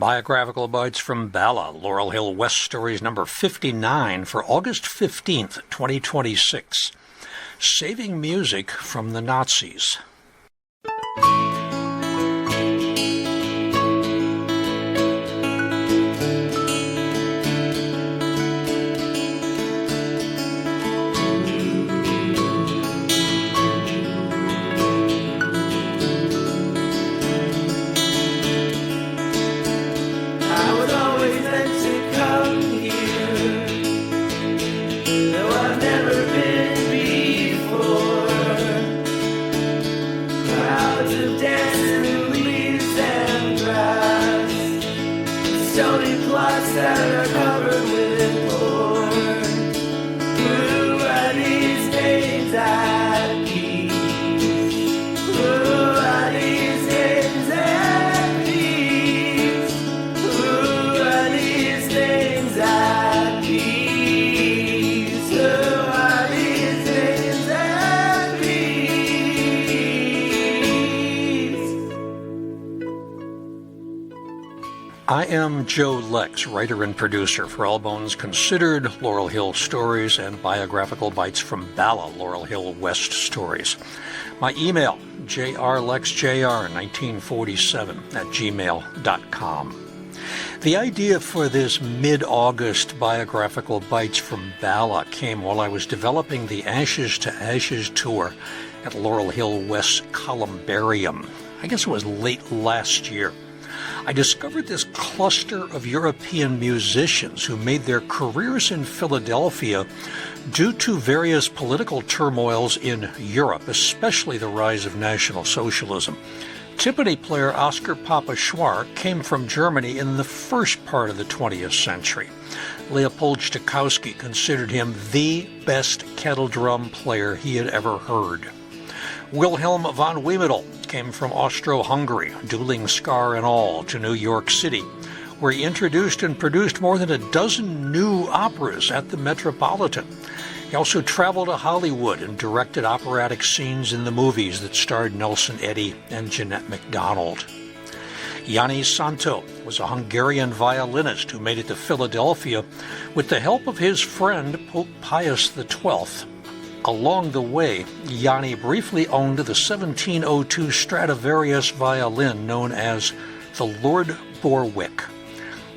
Biographical Bites from Bala, Laurel Hill West Stories number 59 for August 15th, 2026. Saving Music from the Nazis. I am Joe Lex, writer and producer for All Bones Considered, Laurel Hill Stories, and Biographical Bites from Bala, Laurel Hill West Stories. My email, jrlexjr1947@gmail.com. The idea for this mid-August Biographical Bites from Bala came while I was developing the Ashes to Ashes tour at Laurel Hill West Columbarium. I guess it was late last year. I discovered this cluster of European musicians who made their careers in Philadelphia due to various political turmoils in Europe, especially the rise of National Socialism. Tympani player Oscar Papa Schwar came from Germany in the first part of the 20th century. Leopold Stokowski considered him the best kettledrum player he had ever heard. Wilhelm von Wymetal came from Austro-Hungary, dueling scar and all, to New York City, where he introduced and produced more than a dozen new operas at the Metropolitan. He also traveled to Hollywood and directed operatic scenes in the movies that starred Nelson Eddy and Jeannette McDonald. Jani Szántó was a Hungarian violinist who made it to Philadelphia with the help of his friend Pope Pius XII. Along the way, Jani briefly owned the 1702 Stradivarius violin known as the Lord Borwick.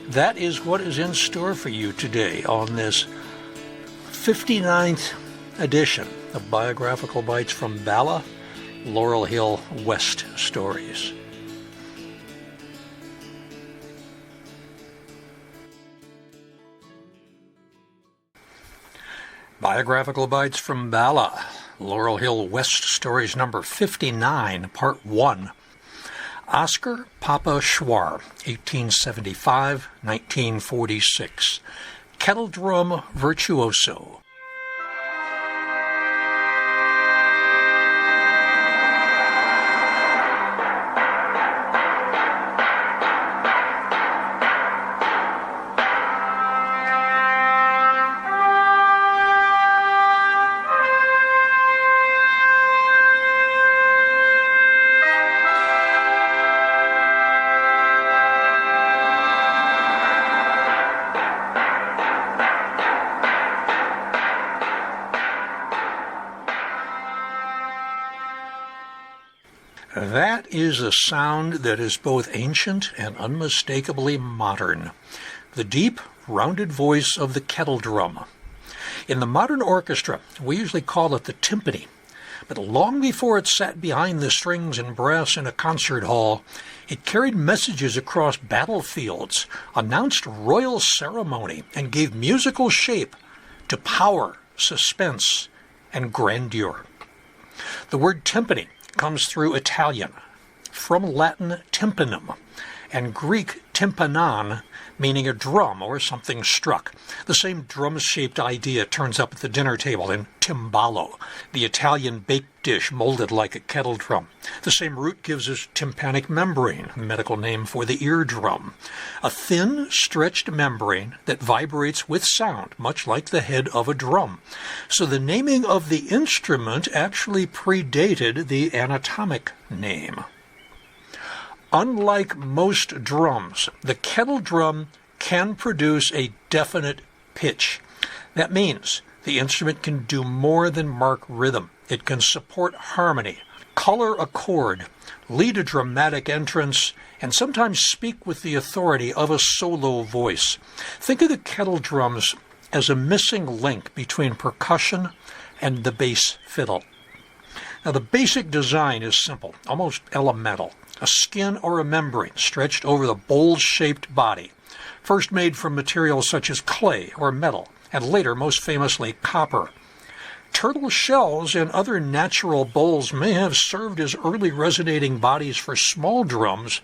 That is what is in store for you today on this 59th edition of Biographical Bites from Bala, Laurel Hill West Stories. Biographical Bites from Bala, Laurel Hill West Stories number 59, Part 1. Oscar Papa Schwar, 1875-1946. Kettledrum virtuoso. That is a sound that is both ancient and unmistakably modern. The deep, rounded voice of the kettledrum. In the modern orchestra, we usually call it the timpani, but long before it sat behind the strings and brass in a concert hall, it carried messages across battlefields, announced royal ceremony, and gave musical shape to power, suspense, and grandeur. The word timpani comes through Italian, from Latin tympanum, and Greek tympanon, meaning a drum or something struck. The same drum-shaped idea turns up at the dinner table in timbalo, the Italian baked dish molded like a kettle drum. The same root gives us tympanic membrane, a medical name for the eardrum, a thin, stretched membrane that vibrates with sound, much like the head of a drum. So the naming of the instrument actually predated the anatomic name. Unlike most drums, the kettle drum can produce a definite pitch. That means the instrument can do more than mark rhythm. It can support harmony, color a chord, lead a dramatic entrance, and sometimes speak with the authority of a solo voice. Think of the kettle drums as a missing link between percussion and the bass fiddle. Now, the basic design is simple, almost elemental. A skin or a membrane stretched over the bowl-shaped body, first made from materials such as clay or metal, and later, most famously, copper. Turtle shells and other natural bowls may have served as early resonating bodies for small drums,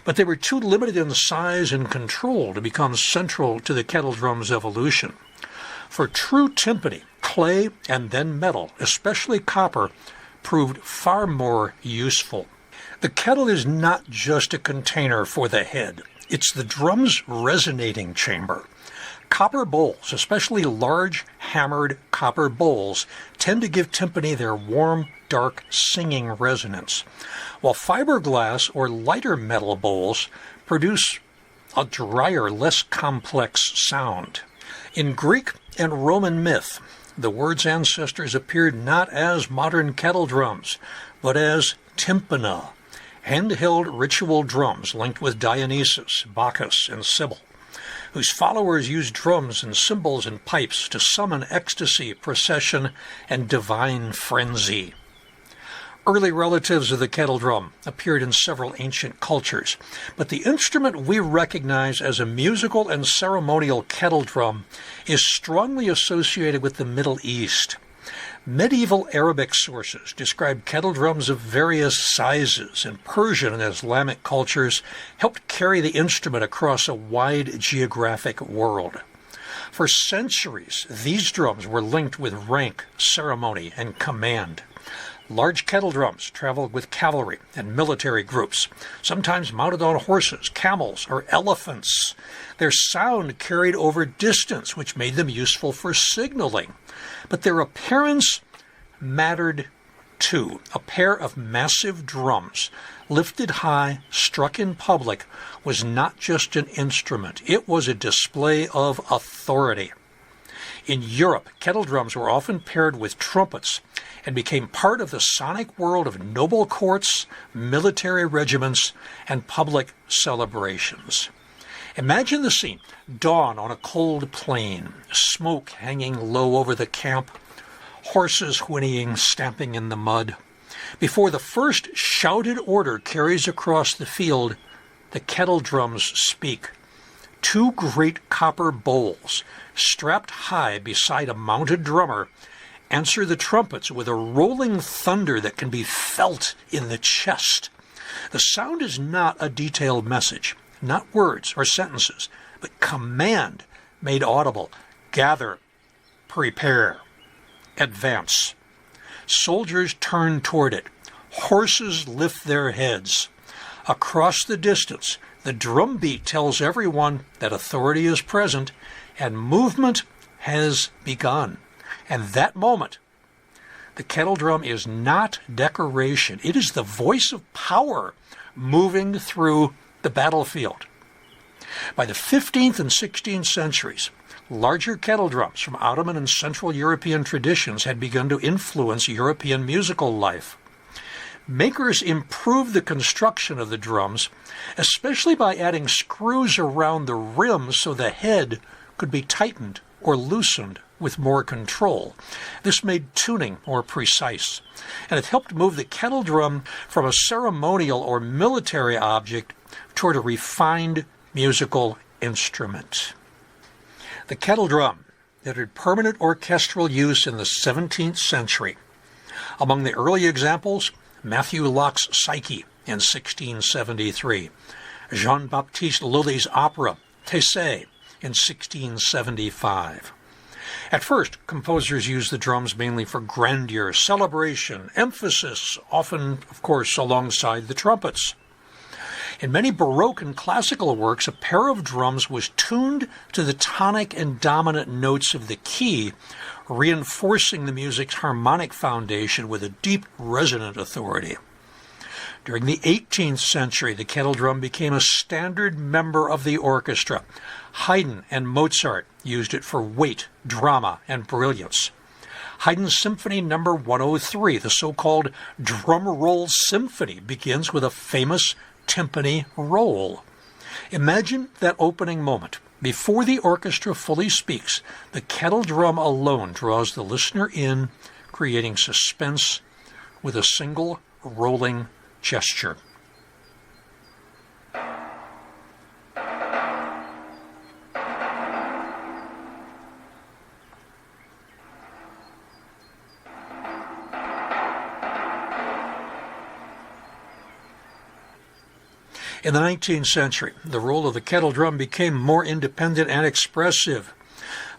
but they were too limited in size and control to become central to the kettle drum's evolution. For true timpani, clay and then metal, especially copper, proved far more useful. The kettle is not just a container for the head. It's the drum's resonating chamber. Copper bowls, especially large hammered copper bowls, tend to give timpani their warm, dark singing resonance, while fiberglass or lighter metal bowls produce a drier, less complex sound. In Greek and Roman myth, the word's ancestors appeared not as modern kettle drums, but as tympana, handheld ritual drums linked with Dionysus, Bacchus, and Cybele, whose followers used drums and cymbals and pipes to summon ecstasy, procession, and divine frenzy. Early relatives of the kettle drum appeared in several ancient cultures, but the instrument we recognize as a musical and ceremonial kettle drum is strongly associated with the Middle East. Medieval Arabic sources describe kettle drums of various sizes, and Persian and Islamic cultures helped carry the instrument across a wide geographic world. For centuries, these drums were linked with rank, ceremony, and command. Large kettle drums traveled with cavalry and military groups, sometimes mounted on horses, camels, or elephants. Their sound carried over distance, which made them useful for signaling. But their appearance mattered too. A pair of massive drums, lifted high, struck in public, was not just an instrument. It was a display of authority. In Europe, kettle drums were often paired with trumpets and became part of the sonic world of noble courts, military regiments, and public celebrations. Imagine the scene. Dawn on a cold plain, smoke hanging low over the camp, horses whinnying, stamping in the mud. Before the first shouted order carries across the field, the kettle drums speak. Two great copper bowls, strapped high beside a mounted drummer, answer the trumpets with a rolling thunder that can be felt in the chest. The sound is not a detailed message, not words or sentences, but command made audible. Gather, prepare, advance. Soldiers turn toward it. Horses lift their heads. Across the distance, the drum beat tells everyone that authority is present and movement has begun. And that moment, the kettle drum is not decoration. It is the voice of power moving through the battlefield. By the 15th and 16th centuries, larger kettle drums from Ottoman and Central European traditions had begun to influence European musical life. Makers improved the construction of the drums, especially by adding screws around the rim so the head could be tightened or loosened with more control. This made tuning more precise, and it helped move the kettle drum from a ceremonial or military object toward a refined musical instrument. The kettle drum entered permanent orchestral use in the 17th century. Among the early examples, Matthew Locke's Psyche in 1673, Jean-Baptiste Lully's opera Tessie in 1675. At first, composers used the drums mainly for grandeur, celebration, emphasis, often, of course, alongside the trumpets. In many Baroque and classical works, a pair of drums was tuned to the tonic and dominant notes of the key, reinforcing the music's harmonic foundation with a deep, resonant authority. During the 18th century, the kettledrum became a standard member of the orchestra. Haydn and Mozart used it for weight, drama, and brilliance. Haydn's Symphony No. 103, the so-called drum roll symphony, begins with a famous timpani roll. Imagine that opening moment. Before the orchestra fully speaks, the kettledrum alone draws the listener in, creating suspense with a single rolling gesture. In the 19th century, the role of the kettledrum became more independent and expressive.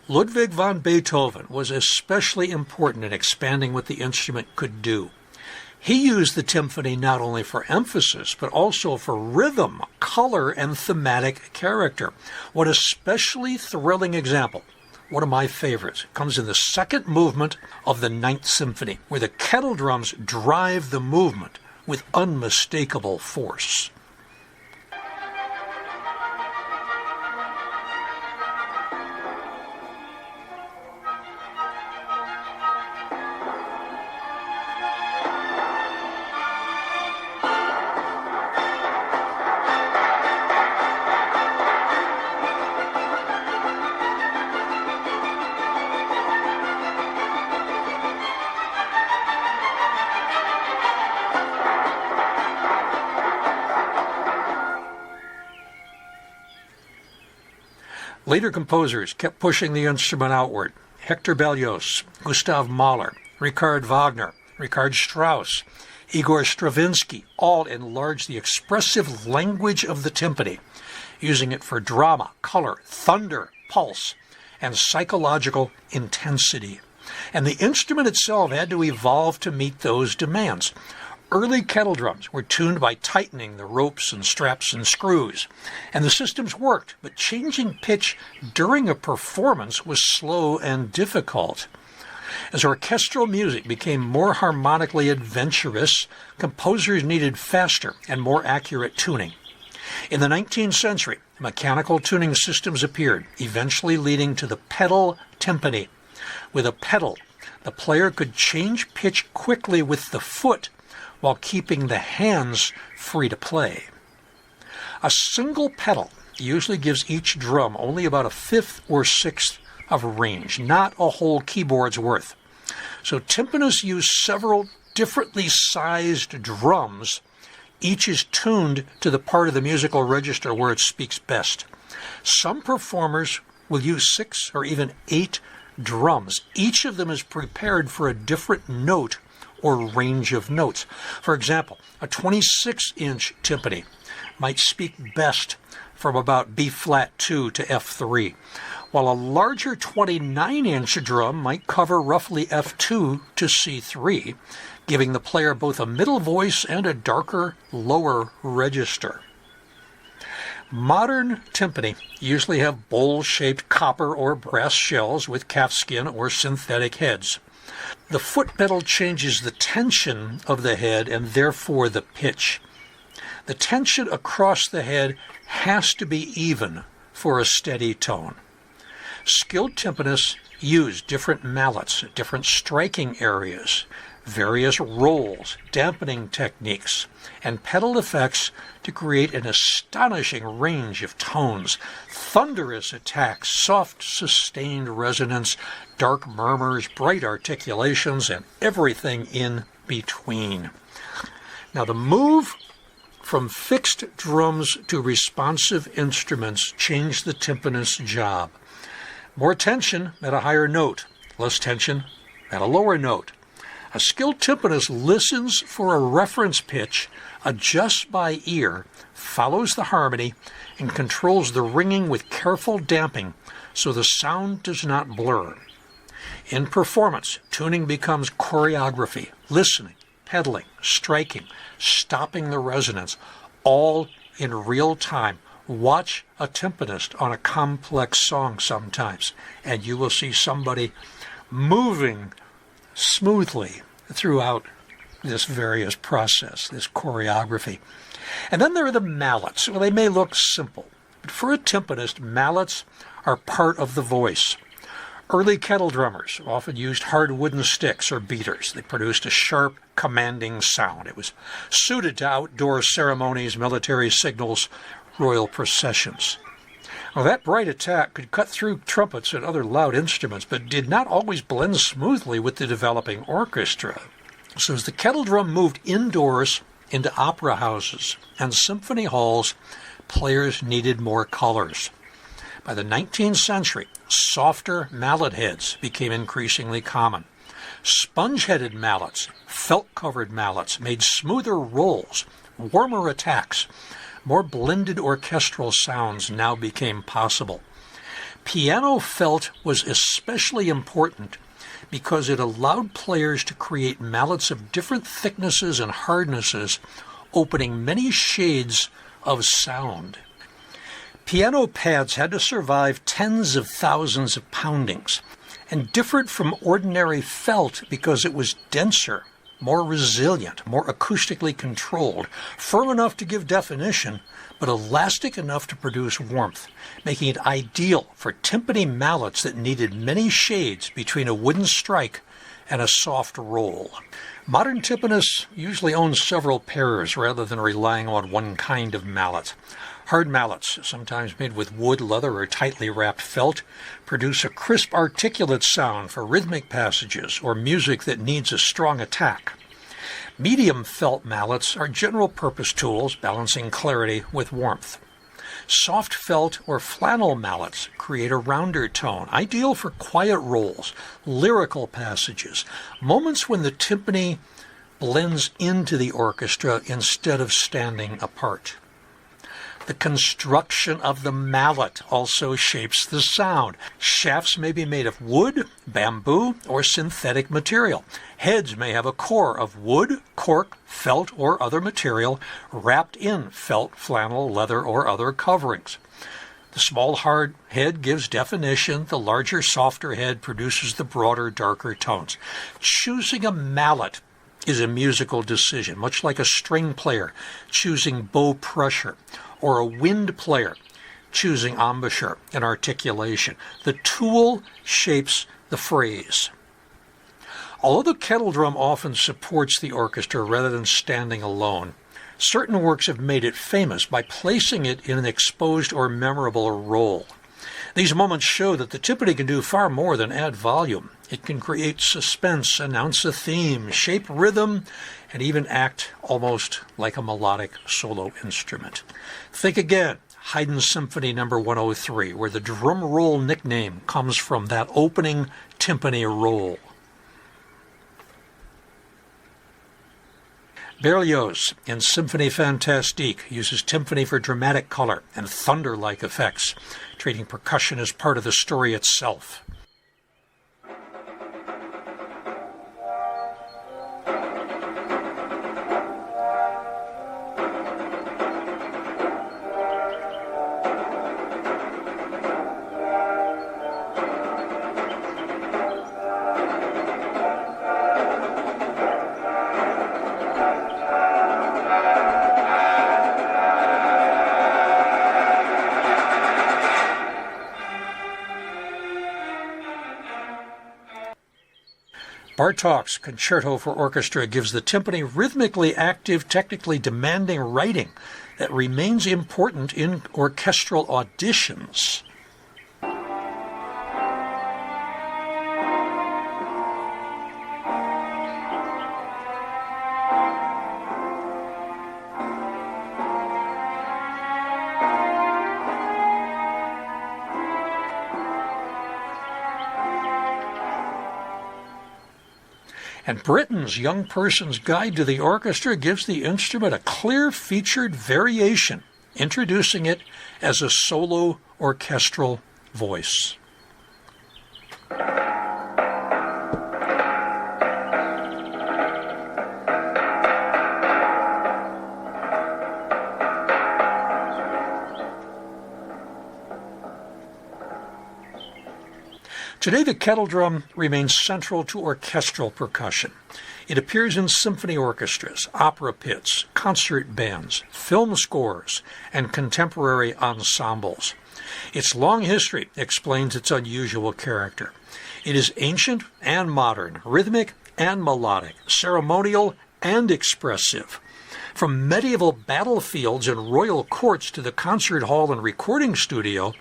Ludwig van Beethoven was especially important in expanding what the instrument could do. He used the timpani not only for emphasis, but also for rhythm, color, and thematic character. One especially thrilling example, one of my favorites, comes in the second movement of the Ninth Symphony, where the kettledrums drive the movement with unmistakable force. Later composers kept pushing the instrument outward. Hector Berlioz, Gustav Mahler, Richard Wagner, Richard Strauss, Igor Stravinsky all enlarged the expressive language of the timpani, using it for drama, color, thunder, pulse, and psychological intensity. And the instrument itself had to evolve to meet those demands. Early kettledrums were tuned by tightening the ropes and straps and screws, and the systems worked, but changing pitch during a performance was slow and difficult. As orchestral music became more harmonically adventurous, composers needed faster and more accurate tuning. In the 19th century, mechanical tuning systems appeared, eventually leading to the pedal timpani. With a pedal, the player could change pitch quickly with the foot while keeping the hands free to play. A single pedal usually gives each drum only about a fifth or sixth of range, not a whole keyboard's worth. So timpanists use several differently sized drums. Each is tuned to the part of the musical register where it speaks best. Some performers will use 6 or even 8 drums. Each of them is prepared for a different note or range of notes. For example, a 26-inch timpani might speak best from about B-flat 2 to F3, while a larger 29-inch drum might cover roughly F2 to C3, giving the player both a middle voice and a darker lower register. Modern timpani usually have bowl-shaped copper or brass shells with calfskin or synthetic heads. The foot pedal changes the tension of the head and therefore the pitch. The tension across the head has to be even for a steady tone. Skilled timpanists use different mallets, different striking areas, various rolls, dampening techniques, and pedal effects to create an astonishing range of tones, thunderous attacks, soft sustained resonance, dark murmurs, bright articulations, and everything in between. Now the move from fixed drums to responsive instruments changed the timpanist's job. More tension at a higher note, less tension at a lower note. A skilled timpanist listens for a reference pitch, adjusts by ear, follows the harmony, and controls the ringing with careful damping so the sound does not blur. In performance, tuning becomes choreography, listening, pedaling, striking, stopping the resonance, all in real time. Watch a timpanist on a complex song sometimes, and you will see somebody moving smoothly throughout this various process, this choreography. And then there are the mallets. Well, they may look simple, but for a timpanist, mallets are part of the voice. Early kettle drummers often used hard wooden sticks or beaters. They produced a sharp, commanding sound. It was suited to outdoor ceremonies, military signals, royal processions. Well, that bright attack could cut through trumpets and other loud instruments, but did not always blend smoothly with the developing orchestra. So as the kettle drum moved indoors into opera houses and symphony halls, players needed more colors. By the 19th century, softer mallet heads became increasingly common. Sponge-headed mallets, felt-covered mallets made smoother rolls, warmer attacks. More blended orchestral sounds now became possible. Piano felt was especially important because it allowed players to create mallets of different thicknesses and hardnesses, opening many shades of sound. Piano pads had to survive tens of thousands of poundings, and differed from ordinary felt because it was denser, more resilient, more acoustically controlled, firm enough to give definition, but elastic enough to produce warmth, making it ideal for timpani mallets that needed many shades between a wooden strike and a soft roll. Modern timpanists usually own several pairs rather than relying on one kind of mallet. Hard mallets, sometimes made with wood, leather, or tightly wrapped felt, produce a crisp, articulate sound for rhythmic passages or music that needs a strong attack. Medium felt mallets are general-purpose tools, balancing clarity with warmth. Soft felt or flannel mallets create a rounder tone, ideal for quiet rolls, lyrical passages, moments when the timpani blends into the orchestra instead of standing apart. The construction of the mallet also shapes the sound. Shafts may be made of wood, bamboo, or synthetic material. Heads may have a core of wood, cork, felt, or other material wrapped in felt, flannel, leather, or other coverings. The small, hard head gives definition. The larger, softer head produces the broader, darker tones. Choosing a mallet is a musical decision, much like a string player choosing bow pressure, or a wind player choosing embouchure and articulation. The tool shapes the phrase. Although the kettle drum often supports the orchestra rather than standing alone, certain works have made it famous by placing it in an exposed or memorable role. These moments show that the timpani can do far more than add volume. It can create suspense, announce a theme, shape rhythm, and even act almost like a melodic solo instrument. Think again, Haydn Symphony No. 103, where the drum roll nickname comes from that opening timpani roll. Berlioz in Symphonie Fantastique uses timpani for dramatic color and thunder-like effects, treating percussion as part of the story itself. Bartók's Concerto for Orchestra gives the timpani rhythmically active, technically demanding writing that remains important in orchestral auditions. And Britten's Young Person's Guide to the Orchestra gives the instrument a clear featured variation, introducing it as a solo orchestral voice. Today, the kettle drum remains central to orchestral percussion. It appears in symphony orchestras, opera pits, concert bands, film scores, and contemporary ensembles. Its long history explains its unusual character. It is ancient and modern, rhythmic and melodic, ceremonial and expressive. From medieval battlefields and royal courts to the concert hall and recording studio,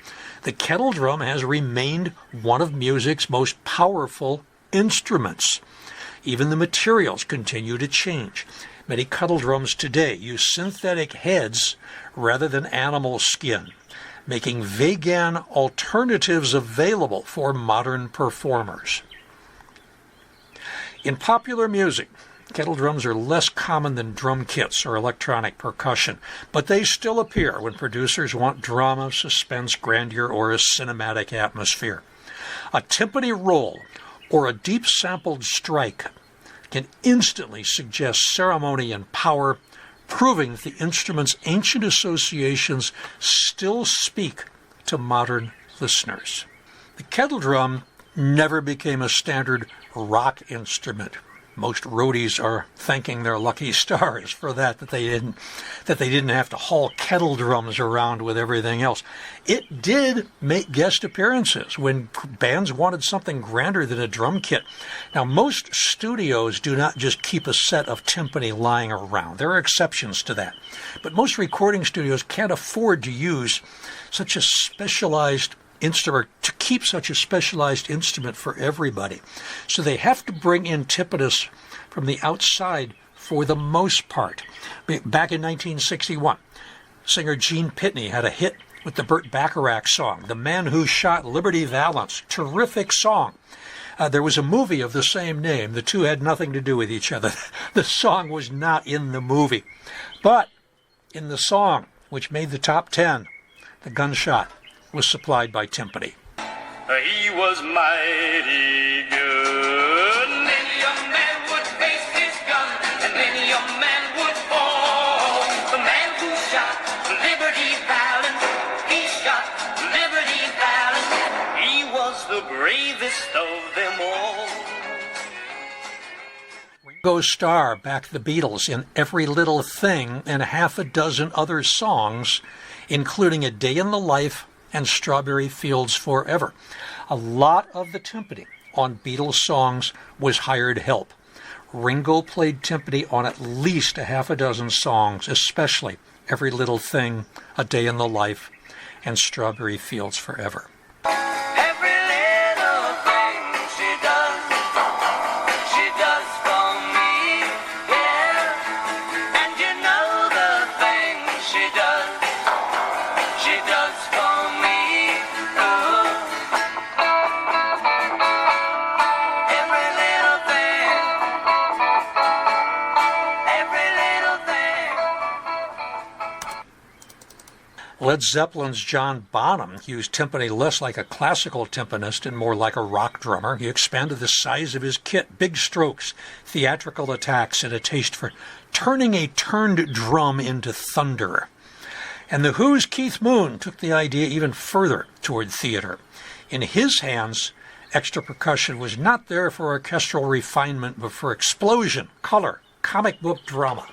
the kettledrum has remained one of music's most powerful instruments. Even the materials continue to change. Many kettledrums today use synthetic heads rather than animal skin, making vegan alternatives available for modern performers. In popular music, kettledrums are less common than drum kits or electronic percussion, but they still appear when producers want drama, suspense, grandeur, or a cinematic atmosphere. A timpani roll or a deep sampled strike can instantly suggest ceremony and power, proving that the instrument's ancient associations still speak to modern listeners. The kettledrum never became a standard rock instrument. Most roadies are thanking their lucky stars for that they didn't have to haul kettle drums around with everything else. It did make guest appearances when bands wanted something grander than a drum kit. Now, most studios do not just keep a set of timpani lying around. There are exceptions to that. But most recording studios can't afford to use such a specialized instrument, to keep such a specialized instrument for everybody. So they have to bring in timpanists from the outside for the most part. Back in 1961, singer Gene Pitney had a hit with the Burt Bacharach song, The Man Who Shot Liberty Valance. Terrific song. There was a movie of the same name. The two had nothing to do with each other. The song was not in the movie. But in the song, which made the top 10, the gunshot was supplied by timpani. He was mighty good. Many a man would face his gun, and many a man would fall. The man who shot Liberty Valance, he shot Liberty Valance. He was the bravest of them all. Ringo Starr backed the Beatles in Every Little Thing and half a dozen other songs, including A Day in the Life and Strawberry Fields Forever. A lot of the timpani on Beatles songs was hired help. Ringo played timpani on at least a half a dozen songs, especially Every Little Thing, A Day in the Life, and Strawberry Fields Forever. Every little thing she does for me, yeah. And you know the thing she does for me. Ooh. Every little thing, every little thing. Led Zeppelin's John Bonham used timpani less like a classical timpanist and more like a rock drummer. He expanded the size of his kit, big strokes, theatrical attacks, and a taste for turning a turned drum into thunder. And The Who's Keith Moon took the idea even further toward theater. In his hands, extra percussion was not there for orchestral refinement, but for explosion, color, comic book drama.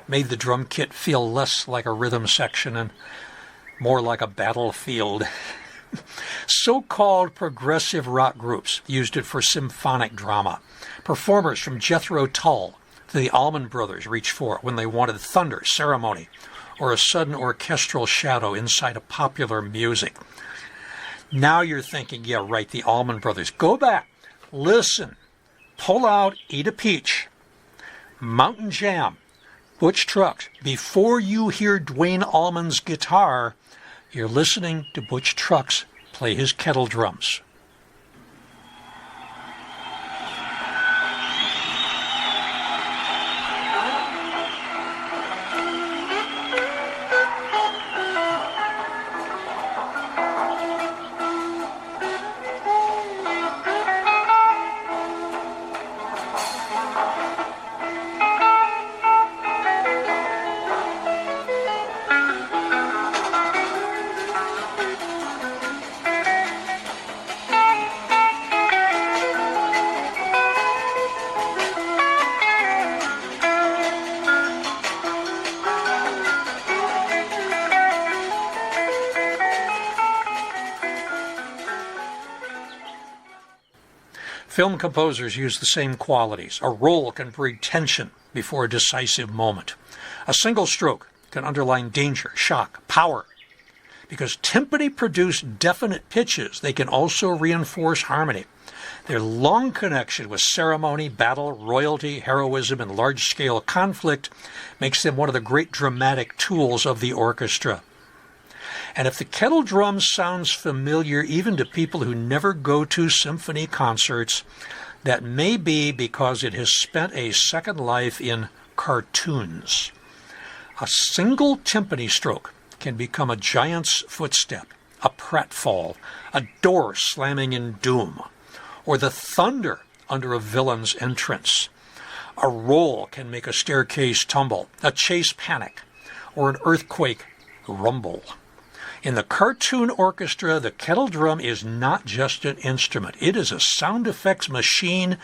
Made the drum kit feel less like a rhythm section and more like a battlefield. So-called progressive rock groups used it for symphonic drama. Performers from Jethro Tull to the Allman Brothers reached for it when they wanted thunder, ceremony, or a sudden orchestral shadow inside of popular music. Now you're thinking, yeah, right, the Allman Brothers. Go back, listen, pull out Eat a Peach, Mountain Jam, Butch Trucks. Before you hear Duane Allman's guitar, you're listening to Butch Trucks play his kettle drums. Film composers use the same qualities. A roll can breed tension before a decisive moment. A single stroke can underline danger, shock, power. Because timpani produce definite pitches, they can also reinforce harmony. Their long connection with ceremony, battle, royalty, heroism, and large-scale conflict makes them one of the great dramatic tools of the orchestra. And if the kettledrum sounds familiar even to people who never go to symphony concerts, that may be because it has spent a second life in cartoons. A single timpani stroke can become a giant's footstep, a pratfall, a door slamming in doom, or the thunder under a villain's entrance. A roll can make a staircase tumble, a chase panic, or an earthquake rumble. In the cartoon orchestra, the kettledrum is not just an instrument. It is a sound effects machine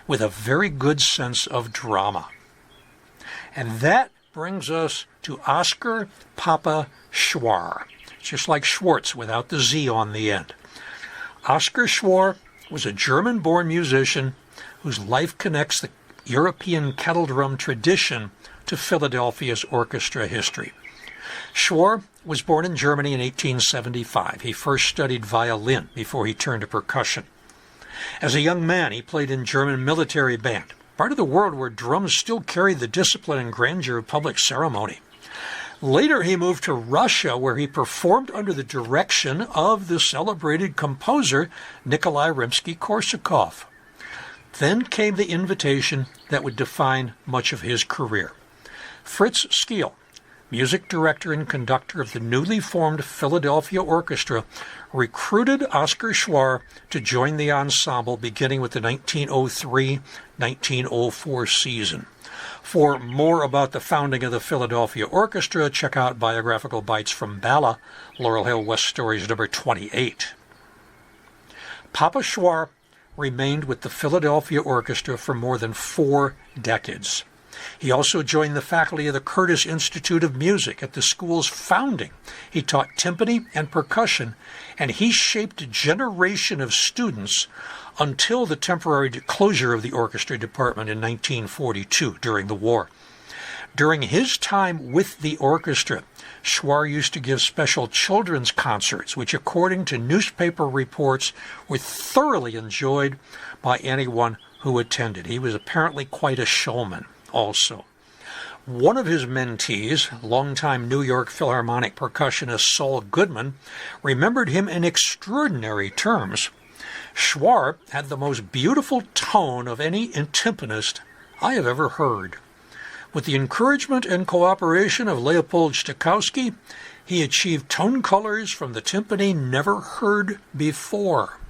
with a very good sense of drama. And that brings us to Oskar Papa Schwar, just like Schwartz without the Z on the end. Oskar Schwar was a German-born musician whose life connects the European kettledrum tradition to Philadelphia's orchestra history. Schwar was born in Germany in 1875. He first studied violin before he turned to percussion. As a young man, he played in German military band, part of the world where drums still carried the discipline and grandeur of public ceremony. Later, he moved to Russia, where he performed under the direction of the celebrated composer Nikolai Rimsky-Korsakov. Then came the invitation that would define much of his career. Fritz Skeel, music director and conductor of the newly formed Philadelphia Orchestra, recruited Oskar Schwar to join the ensemble beginning with the 1903-1904 season. For more about the founding of the Philadelphia Orchestra, check out Biographical Bites from Bala, Laurel Hill West Stories number 28. Papa Schwar remained with the Philadelphia Orchestra for more than 4 decades. He also joined the faculty of the Curtis Institute of Music at the school's founding. He taught timpani and percussion, and he shaped a generation of students until the temporary closure of the orchestra department in 1942 during the war. During his time with the orchestra, Schwar used to give special children's concerts, which, according to newspaper reports, were thoroughly enjoyed by anyone who attended. He was apparently quite a showman also. One of his mentees, longtime New York Philharmonic percussionist Saul Goodman, remembered him in extraordinary terms. Schwar had the most beautiful tone of any timpanist I have ever heard. With the encouragement and cooperation of Leopold Stokowski, he achieved tone colors from the timpani never heard before.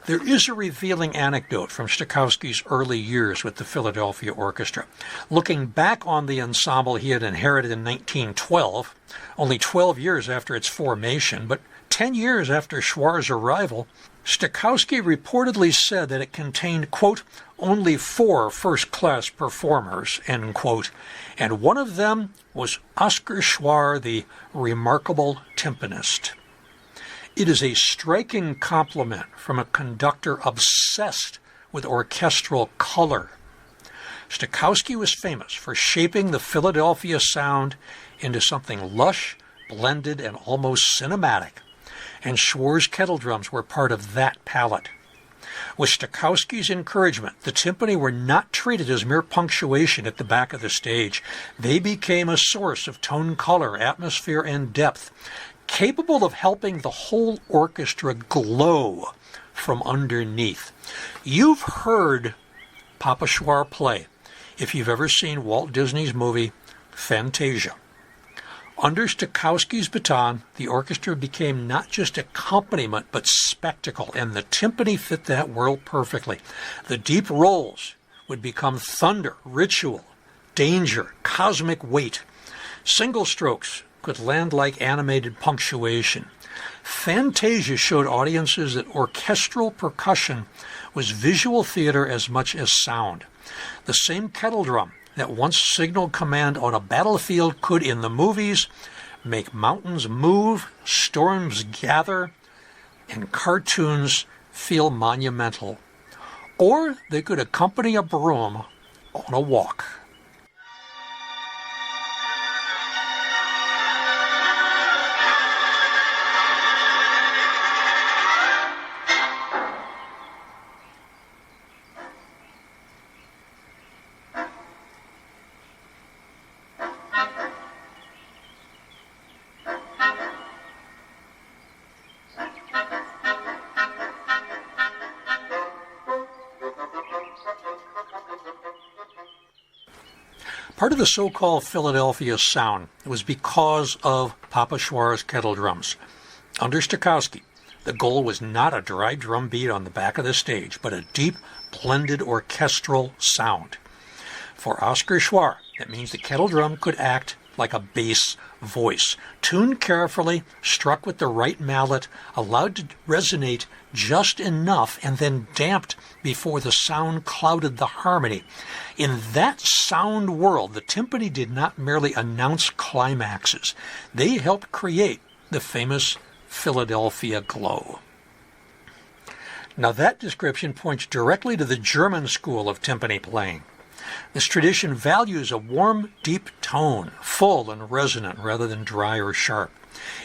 There is a revealing anecdote from Stokowski's early years with the Philadelphia Orchestra. Looking back on the ensemble he had inherited in 1912, only 12 years after its formation, but 10 years after Schwar's arrival, Stokowski reportedly said that it contained, quote, only 4 first-class performers, end quote, and one of them was Oskar Schwar, the remarkable timpanist. It is a striking compliment from a conductor obsessed with orchestral color. Stokowski was famous for shaping the Philadelphia sound into something lush, blended, and almost cinematic, and Schwar's kettledrums were part of that palette. With Stokowski's encouragement, the timpani were not treated as mere punctuation at the back of the stage. They became a source of tone color, atmosphere, and depth, capable of helping the whole orchestra glow from underneath. You've heard Papa Schwar play if you've ever seen Walt Disney's movie Fantasia. Under Stokowski's baton, the orchestra became not just accompaniment, but spectacle, and the timpani fit that world perfectly. The deep rolls would become thunder, ritual, danger, cosmic weight. Single strokes could land like animated punctuation. Fantasia showed audiences that orchestral percussion was visual theater as much as sound. The same kettledrum that once signaled command on a battlefield could, in the movies, make mountains move, storms gather, and cartoons feel monumental or they could accompany a broom on a walk. Part of the so-called Philadelphia sound was because of Papa Schwar's kettledrums. Under Stokowski, the goal was not a dry drum beat on the back of the stage, but a deep, blended orchestral sound. For Oskar Schwar, that means the kettledrum could act like a bass voice, tuned carefully, struck with the right mallet, allowed to resonate just enough, and then damped before the sound clouded the harmony. In that sound world, the timpani did not merely announce climaxes. They helped create the famous Philadelphia glow. Now that description points directly to the German school of timpani playing. This tradition values a warm, deep tone, full and resonant rather than dry or sharp.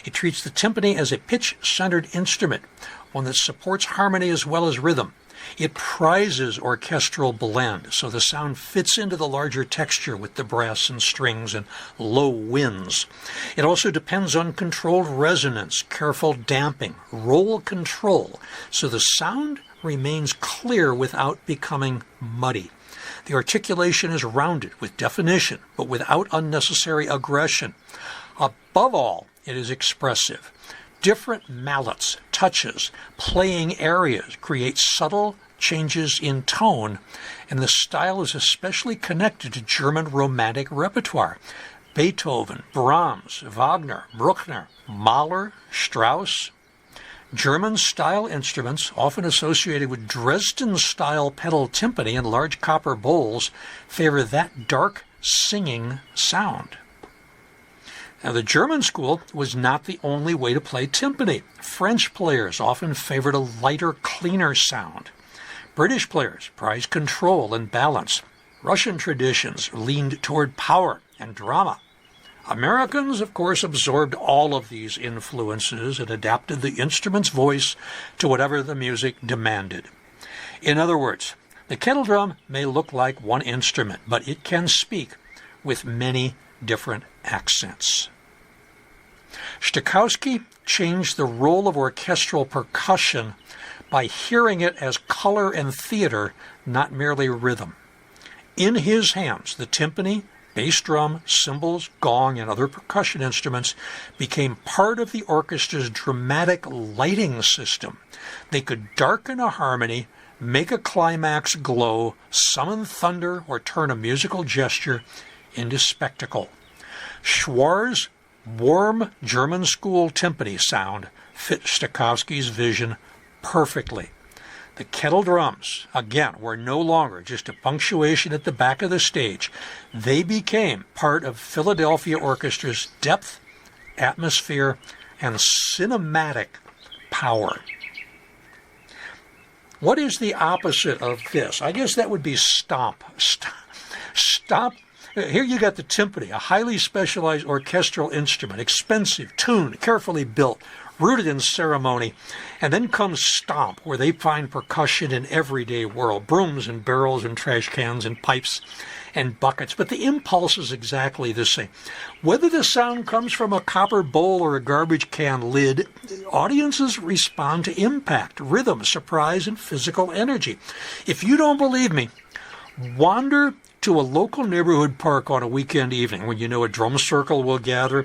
It treats the timpani as a pitch-centered instrument, one that supports harmony as well as rhythm. It prizes orchestral blend, so the sound fits into the larger texture with the brass and strings and low winds. It also depends on controlled resonance, careful damping, roll control, so the sound remains clear without becoming muddy. The articulation is rounded with definition, but without unnecessary aggression. Above all, it is expressive. Different mallets, touches, playing areas create subtle changes in tone, and the style is especially connected to German Romantic repertoire. Beethoven, Brahms, Wagner, Bruckner, Mahler, Strauss. German-style instruments, often associated with Dresden-style pedal timpani and large copper bowls, favor that dark, singing sound. Now, the German school was not the only way to play timpani. French players often favored a lighter, cleaner sound. British players prized control and balance. Russian traditions leaned toward power and drama. Americans, of course, absorbed all of these influences and adapted the instrument's voice to whatever the music demanded. In other words, the kettledrum may look like one instrument, but it can speak with many different accents. Stokowski changed the role of orchestral percussion by hearing it as color and theater, not merely rhythm. In his hands, the timpani, bass drum, cymbals, gong, and other percussion instruments became part of the orchestra's dramatic lighting system. They could darken a harmony, make a climax glow, summon thunder, or turn a musical gesture into spectacle. Schwar's warm German school timpani sound fit Stokowski's vision perfectly. The kettledrums, again, were no longer just a punctuation at the back of the stage. They became part of Philadelphia Orchestra's depth, atmosphere, and cinematic power. What is the opposite of this? I guess that would be stomp. Stomp. Here you got the timpani, a highly specialized orchestral instrument, expensive, tuned, carefully built, rooted in ceremony. And then comes stomp, where they find percussion in everyday world, brooms and barrels and trash cans and pipes and buckets. But the impulse is exactly the same. Whether the sound comes from a copper bowl or a garbage can lid, audiences respond to impact, rhythm, surprise, and physical energy. If you don't believe me, wander to a local neighborhood park on a weekend evening when you know a drum circle will gather.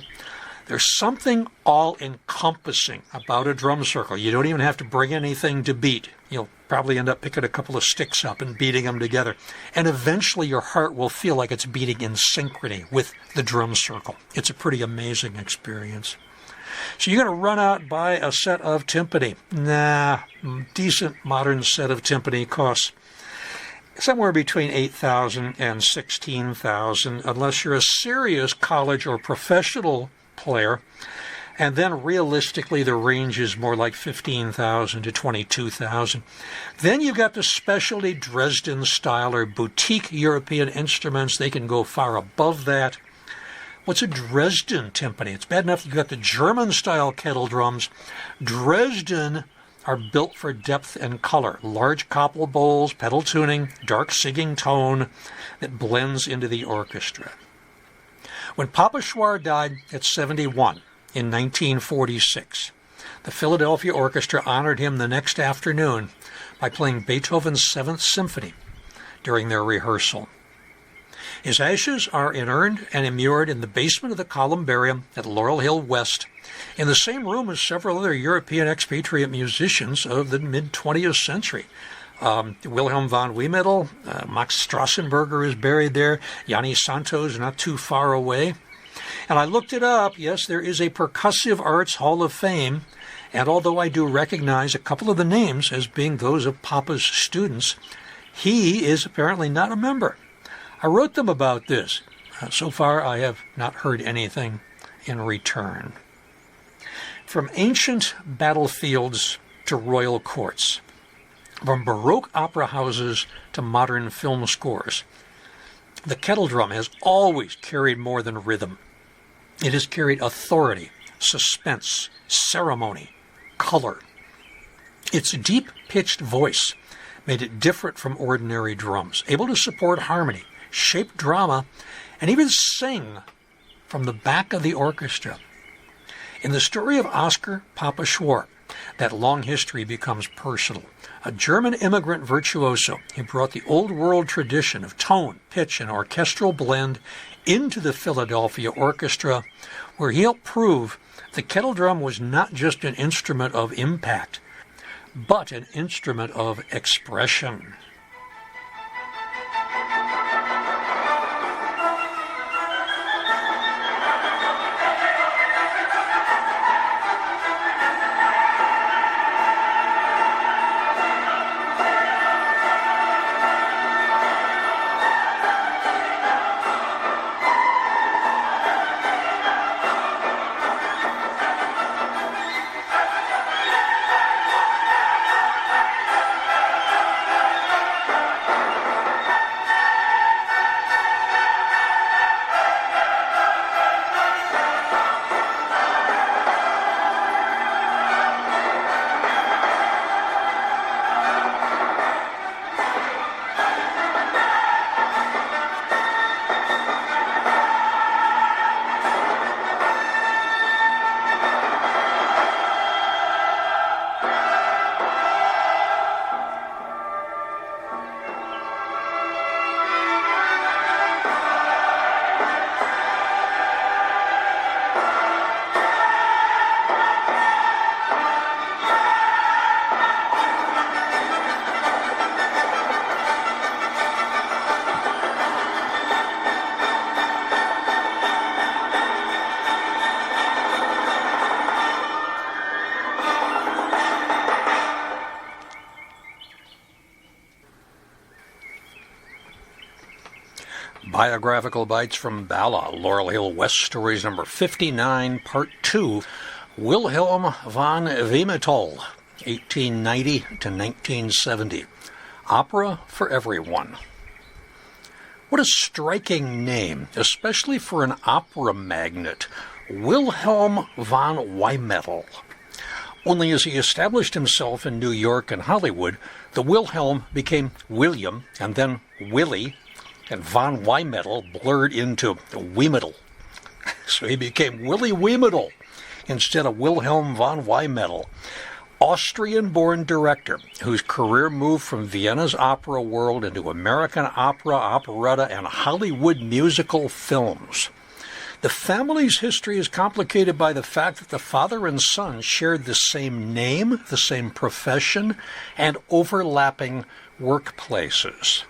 There's something all-encompassing about a drum circle. You don't even have to bring anything to beat. You'll probably end up picking a couple of sticks up and beating them together. And eventually your heart will feel like it's beating in synchrony with the drum circle. It's a pretty amazing experience. So you're going to run out and buy a set of timpani. Decent modern set of timpani costs somewhere between $8,000 and $16,000, unless you're a serious college or professional player. And then realistically, the range is more like 15,000 to 22,000. Then you've got the specialty Dresden style or boutique European instruments. They can go far above that. What's a Dresden timpani? It's bad enough you've got the German style kettle drums. Dresden are built for depth and color. Large copple bowls, pedal tuning, dark singing tone that blends into the orchestra. When Papa Schwar died at 71, in 1946, the Philadelphia Orchestra honored him the next afternoon by playing Beethoven's Seventh Symphony during their rehearsal. His ashes are inurned and immured in the basement of the Columbarium at Laurel Hill West, in the same room as several other European expatriate musicians of the mid-20th century. Wilhelm von Wymetal, Max Strassenberger is buried there. Jani Szántó is not too far away. And I looked it up. Yes, there is a Percussive Arts Hall of Fame. And although I do recognize a couple of the names as being those of Papa's students, he is apparently not a member. I wrote them about this. So far, I have not heard anything in return. From ancient battlefields to royal courts, from Baroque opera houses to modern film scores, the kettle drum has always carried more than rhythm. It has carried authority, suspense, ceremony, color. Its deep-pitched voice made it different from ordinary drums, able to support harmony, shape drama, and even sing from the back of the orchestra. In the story of Oscar Papa Schwar, that long history becomes personal. A German immigrant virtuoso, he brought the old world tradition of tone, pitch, and orchestral blend into the Philadelphia Orchestra, where he helped prove the kettle drum was not just an instrument of impact, but an instrument of expression. Biographical Bites from Bala, Laurel Hill West, Stories number 59, Part 2, Wilhelm von Wymetal, 1890 to 1970. Opera for Everyone. What a striking name, especially for an opera magnate, Wilhelm von Wymetal. Only as he established himself in New York and Hollywood, the Wilhelm became William and then Willie, and von Wymetal blurred into Wymetal. So he became Willie Wymetal instead of Wilhelm von Wymetal. Austrian-born director whose career moved from Vienna's opera world into American opera, operetta, and Hollywood musical films. The family's history is complicated by the fact that the father and son shared the same name, the same profession, and overlapping workplaces.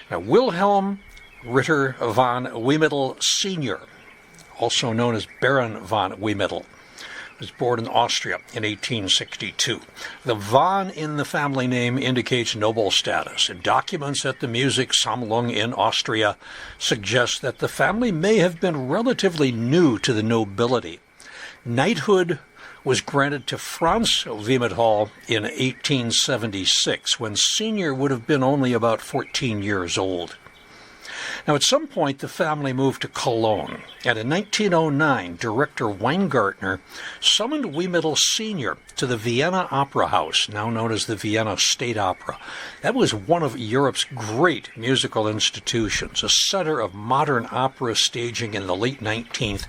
Now, Wilhelm Ritter von Wymetal Sr., also known as Baron von Wymetal, was born in Austria in 1862. The von in the family name indicates noble status, and documents at the Musiksammlung in Austria suggest that the family may have been relatively new to the nobility. Knighthood was granted to Franz Wymetal in 1876, when Senior would have been only about 14 years old. Now, at some point, the family moved to Cologne, and in 1909, director Weingartner summoned Wymetal Sr. to the Vienna Opera House, now known as the Vienna State Opera. That was one of Europe's great musical institutions, a center of modern opera staging in the late 19th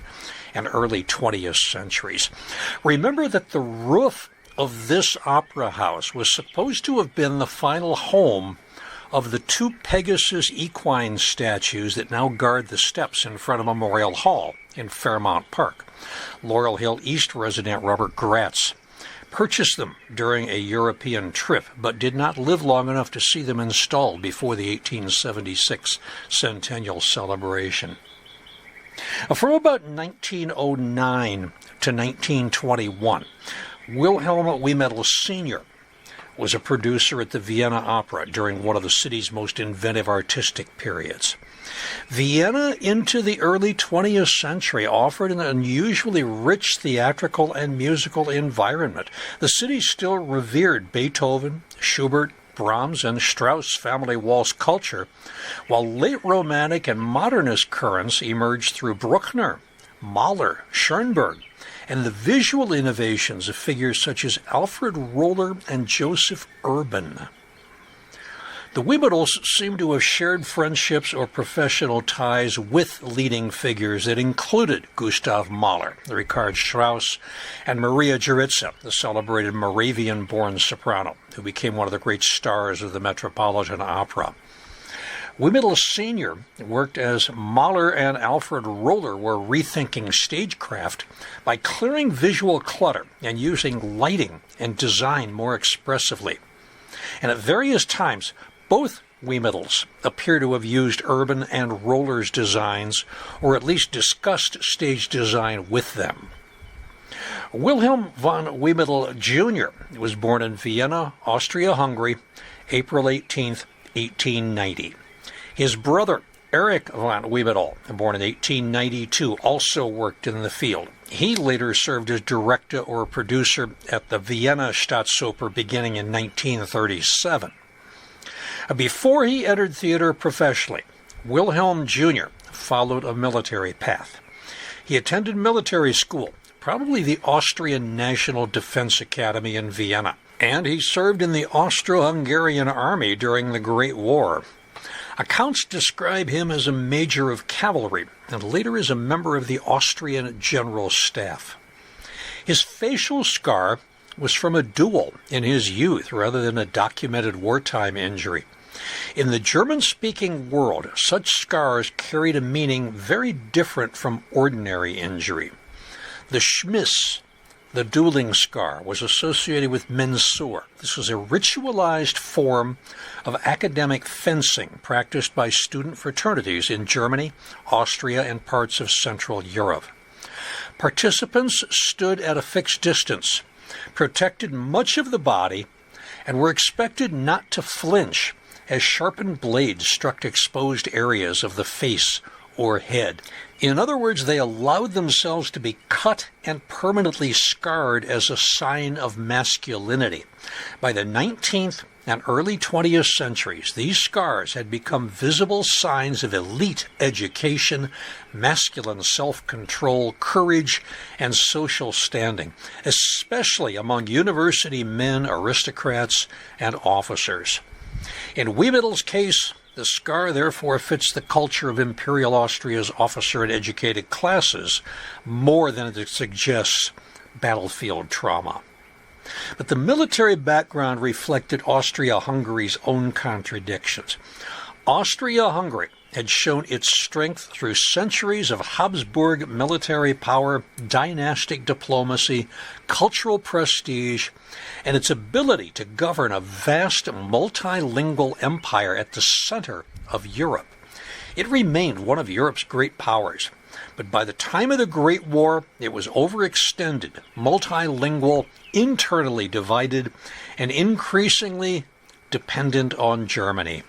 and early 20th centuries. Remember that the roof of this opera house was supposed to have been the final home of the two Pegasus equine statues that now guard the steps in front of Memorial Hall in Fairmount Park. Laurel Hill East resident Robert Gratz purchased them during a European trip, but did not live long enough to see them installed before the 1876 centennial celebration. From about 1909 to 1921, Wilhelm Wymetal Sr. was a producer at the Vienna Opera during one of the city's most inventive artistic periods. Vienna into the early 20th century offered an unusually rich theatrical and musical environment. The city still revered Beethoven, Schubert, Brahms, and Strauss family waltz culture, while late Romantic and modernist currents emerged through Bruckner, Mahler, Schoenberg, and the visual innovations of figures such as Alfred Roller and Joseph Urban. The Wymetals seem to have shared friendships or professional ties with leading figures that included Gustav Mahler, Richard Strauss, and Maria Gerica, the celebrated Moravian-born soprano, who became one of the great stars of the Metropolitan Opera. Wymetal Sr. worked as Mahler and Alfred Roller were rethinking stagecraft by clearing visual clutter and using lighting and design more expressively. And at various times, both Wymetals appear to have used Urban and Roller's designs, or at least discussed stage design with them. Wilhelm von Wymetal Jr. was born in Vienna, Austria-Hungary, April 18, 1890. His brother, Erich von Wymetal, born in 1892, also worked in the field. He later served as director or producer at the Vienna Staatsoper beginning in 1937. Before he entered theater professionally, Wilhelm Jr. followed a military path. He attended military school, probably the Austrian National Defense Academy in Vienna, and he served in the Austro-Hungarian army during the Great War. Accounts describe him as a major of cavalry and later as a member of the Austrian General Staff. His facial scar was from a duel in his youth rather than a documented wartime injury. In the German-speaking world, such scars carried a meaning very different from ordinary injury. The Schmiss, the dueling scar, was associated with mensur. This was a ritualized form of academic fencing practiced by student fraternities in Germany, Austria, and parts of Central Europe. Participants stood at a fixed distance, protected much of the body, and were expected not to flinch as sharpened blades struck exposed areas of the face or head. In other words, they allowed themselves to be cut and permanently scarred as a sign of masculinity. By the 19th and early 20th centuries, these scars had become visible signs of elite education, masculine self-control, courage, and social standing, especially among university men, aristocrats, and officers. In Wymetal's case, the scar therefore fits the culture of Imperial Austria's officer and educated classes more than it suggests battlefield trauma. But the military background reflected Austria-Hungary's own contradictions. Austria-Hungary had shown its strength through centuries of Habsburg military power, dynastic diplomacy, cultural prestige, and its ability to govern a vast multilingual empire at the center of Europe. It remained one of Europe's great powers, but by the time of the Great War, it was overextended, multilingual, internally divided, and increasingly dependent on Germany.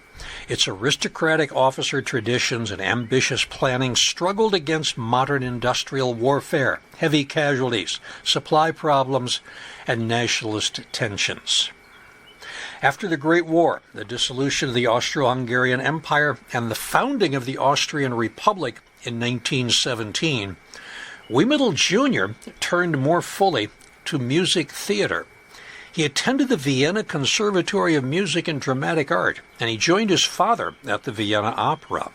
Its aristocratic officer traditions and ambitious planning struggled against modern industrial warfare, heavy casualties, supply problems, and nationalist tensions. After the Great War, the dissolution of the Austro-Hungarian Empire, and the founding of the Austrian Republic in 1917, Wymetal Jr. turned more fully to music theater. He attended the Vienna Conservatory of Music and Dramatic Art, and he joined his father at the Vienna Opera.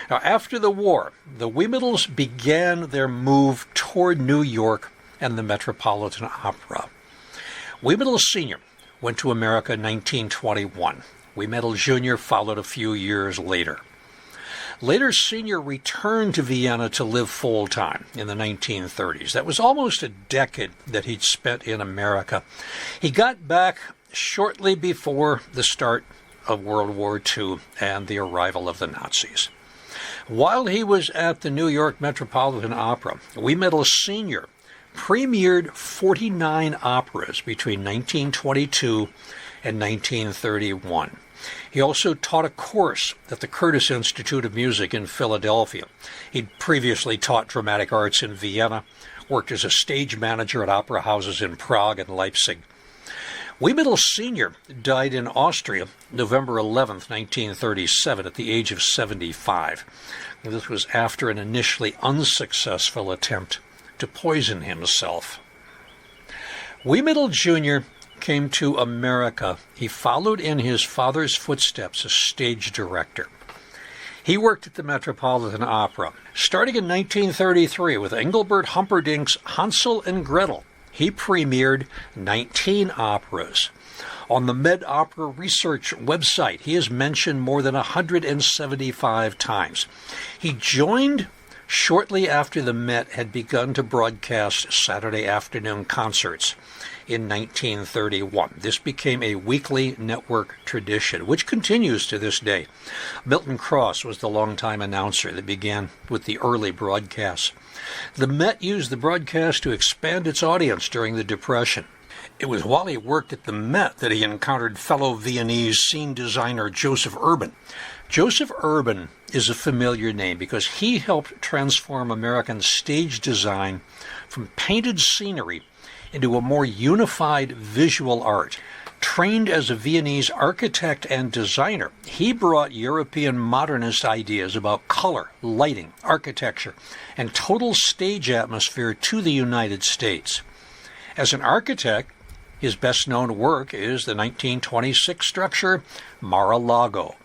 Now, after the war, the Wymetals began their move toward New York and the Metropolitan Opera. Wymetal Sr. went to America in 1921. Wymetal Jr. followed a few years later. Later, Sr. returned to Vienna to live full-time in the 1930s. That was almost a decade that he'd spent in America. He got back shortly before the start of World War II and the arrival of the Nazis. While he was at the New York Metropolitan Opera, Wymetal Sr. premiered 49 operas between 1922 and 1931. He also taught a course at the Curtis Institute of Music in Philadelphia. He'd previously taught dramatic arts in Vienna, worked as a stage manager at opera houses in Prague and Leipzig. Wymetal Sr. died in Austria November 11, 1937, at the age of 75. This was after an initially unsuccessful attempt to poison himself. Wymetal Jr. came to America. He followed in his father's footsteps as stage director. He worked at the Metropolitan Opera, starting in 1933 with Engelbert Humperdinck's Hansel and Gretel. He premiered 19 operas. On the Med Opera Research website, he is mentioned more than 175 times. He joined shortly after the Met had begun to broadcast Saturday afternoon concerts in 1931. This became a weekly network tradition, which continues to this day. Milton Cross was the longtime announcer that began with the early broadcasts. The Met used the broadcast to expand its audience during the Depression. It was while he worked at the Met that he encountered fellow Viennese scene designer Joseph Urban. Joseph Urban is a familiar name because he helped transform American stage design from painted scenery into a more unified visual art. Trained as a Viennese architect and designer, he brought European modernist ideas about color, lighting, architecture, and total stage atmosphere to the United States. As an architect, his best-known work is the 1926 structure Mar-a-Lago.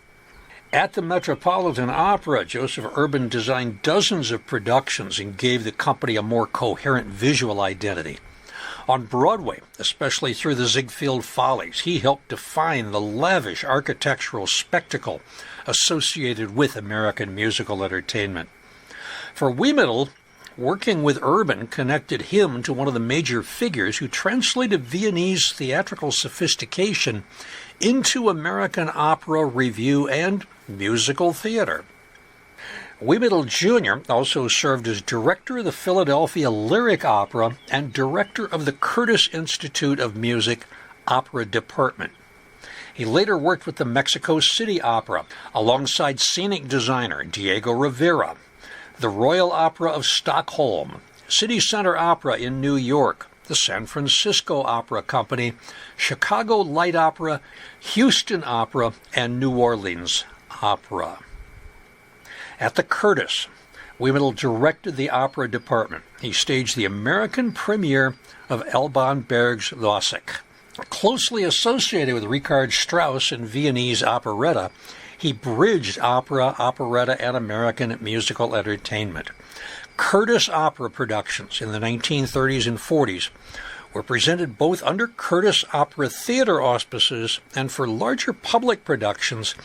At the Metropolitan Opera, Joseph Urban designed dozens of productions and gave the company a more coherent visual identity. On Broadway, especially through the Ziegfeld Follies, he helped define the lavish architectural spectacle associated with American musical entertainment. For Wymetal, working with Urban connected him to one of the major figures who translated Viennese theatrical sophistication into American opera, revue, and musical theater. Wymetal Jr. also served as director of the Philadelphia Lyric Opera and director of the Curtis Institute of Music Opera Department. He later worked with the Mexico City Opera alongside scenic designer Diego Rivera, the Royal Opera of Stockholm, City Center Opera in New York, the San Francisco Opera Company, Chicago Light Opera, Houston Opera, and New Orleans Opera. At the Curtis, Wymetal directed the opera department. He staged the American premiere of Alban Berg's Wozzeck. Closely associated with Richard Strauss and Viennese operetta, he bridged opera, operetta, and American musical entertainment. Curtis opera productions in the 1930s and 40s were presented both under Curtis Opera Theater auspices and for larger public productions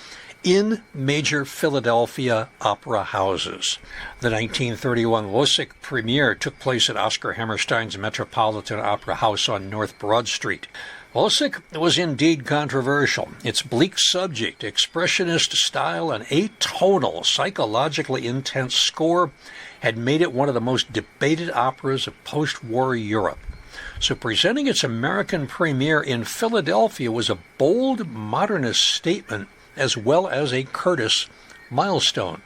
in major Philadelphia opera houses. The 1931 Wozzeck premiere took place at Oscar Hammerstein's Metropolitan Opera House on North Broad Street. Wozzeck was indeed controversial. Its bleak subject, expressionist style, and atonal, psychologically intense score had made it one of the most debated operas of post-war Europe. So presenting its American premiere in Philadelphia was a bold modernist statement as well as a Curtis milestone.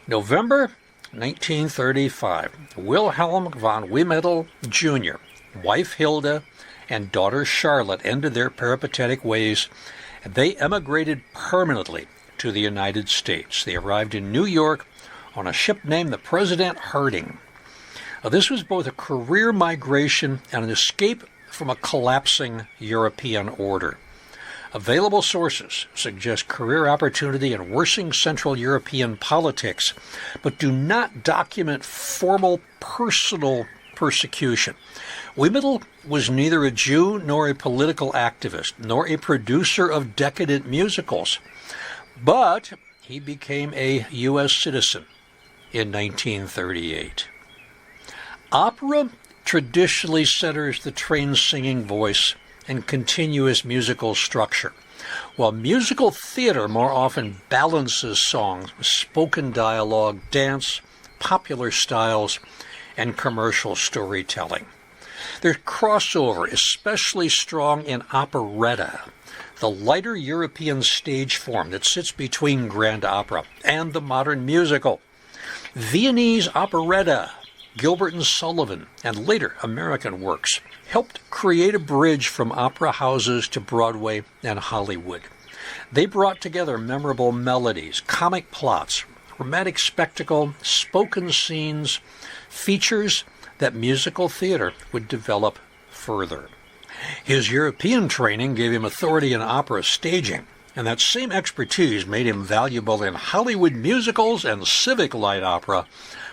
November 1935, Wilhelm von Wymetal Jr., wife Hilda, and daughter Charlotte ended their peripatetic ways, and they emigrated permanently to the United States. They arrived in New York on a ship named the President Harding. This was both a career migration and an escape from a collapsing European order. Available sources suggest career opportunity in worsening Central European politics, but do not document formal personal persecution. Wymetal was neither a Jew nor a political activist, nor a producer of decadent musicals, but he became a U.S. citizen in 1938. Opera traditionally centers the trained singing voice and continuous musical structure, while musical theater more often balances songs with spoken dialogue, dance, popular styles, and commercial storytelling. Their crossover is especially strong in operetta, the lighter European stage form that sits between grand opera and the modern musical. Viennese operetta, Gilbert and Sullivan, and later American works helped create a bridge from opera houses to Broadway and Hollywood. They brought together memorable melodies, comic plots, romantic spectacle, spoken scenes, features that musical theater would develop further. His European training gave him authority in opera staging, and that same expertise made him valuable in Hollywood musicals and civic light opera,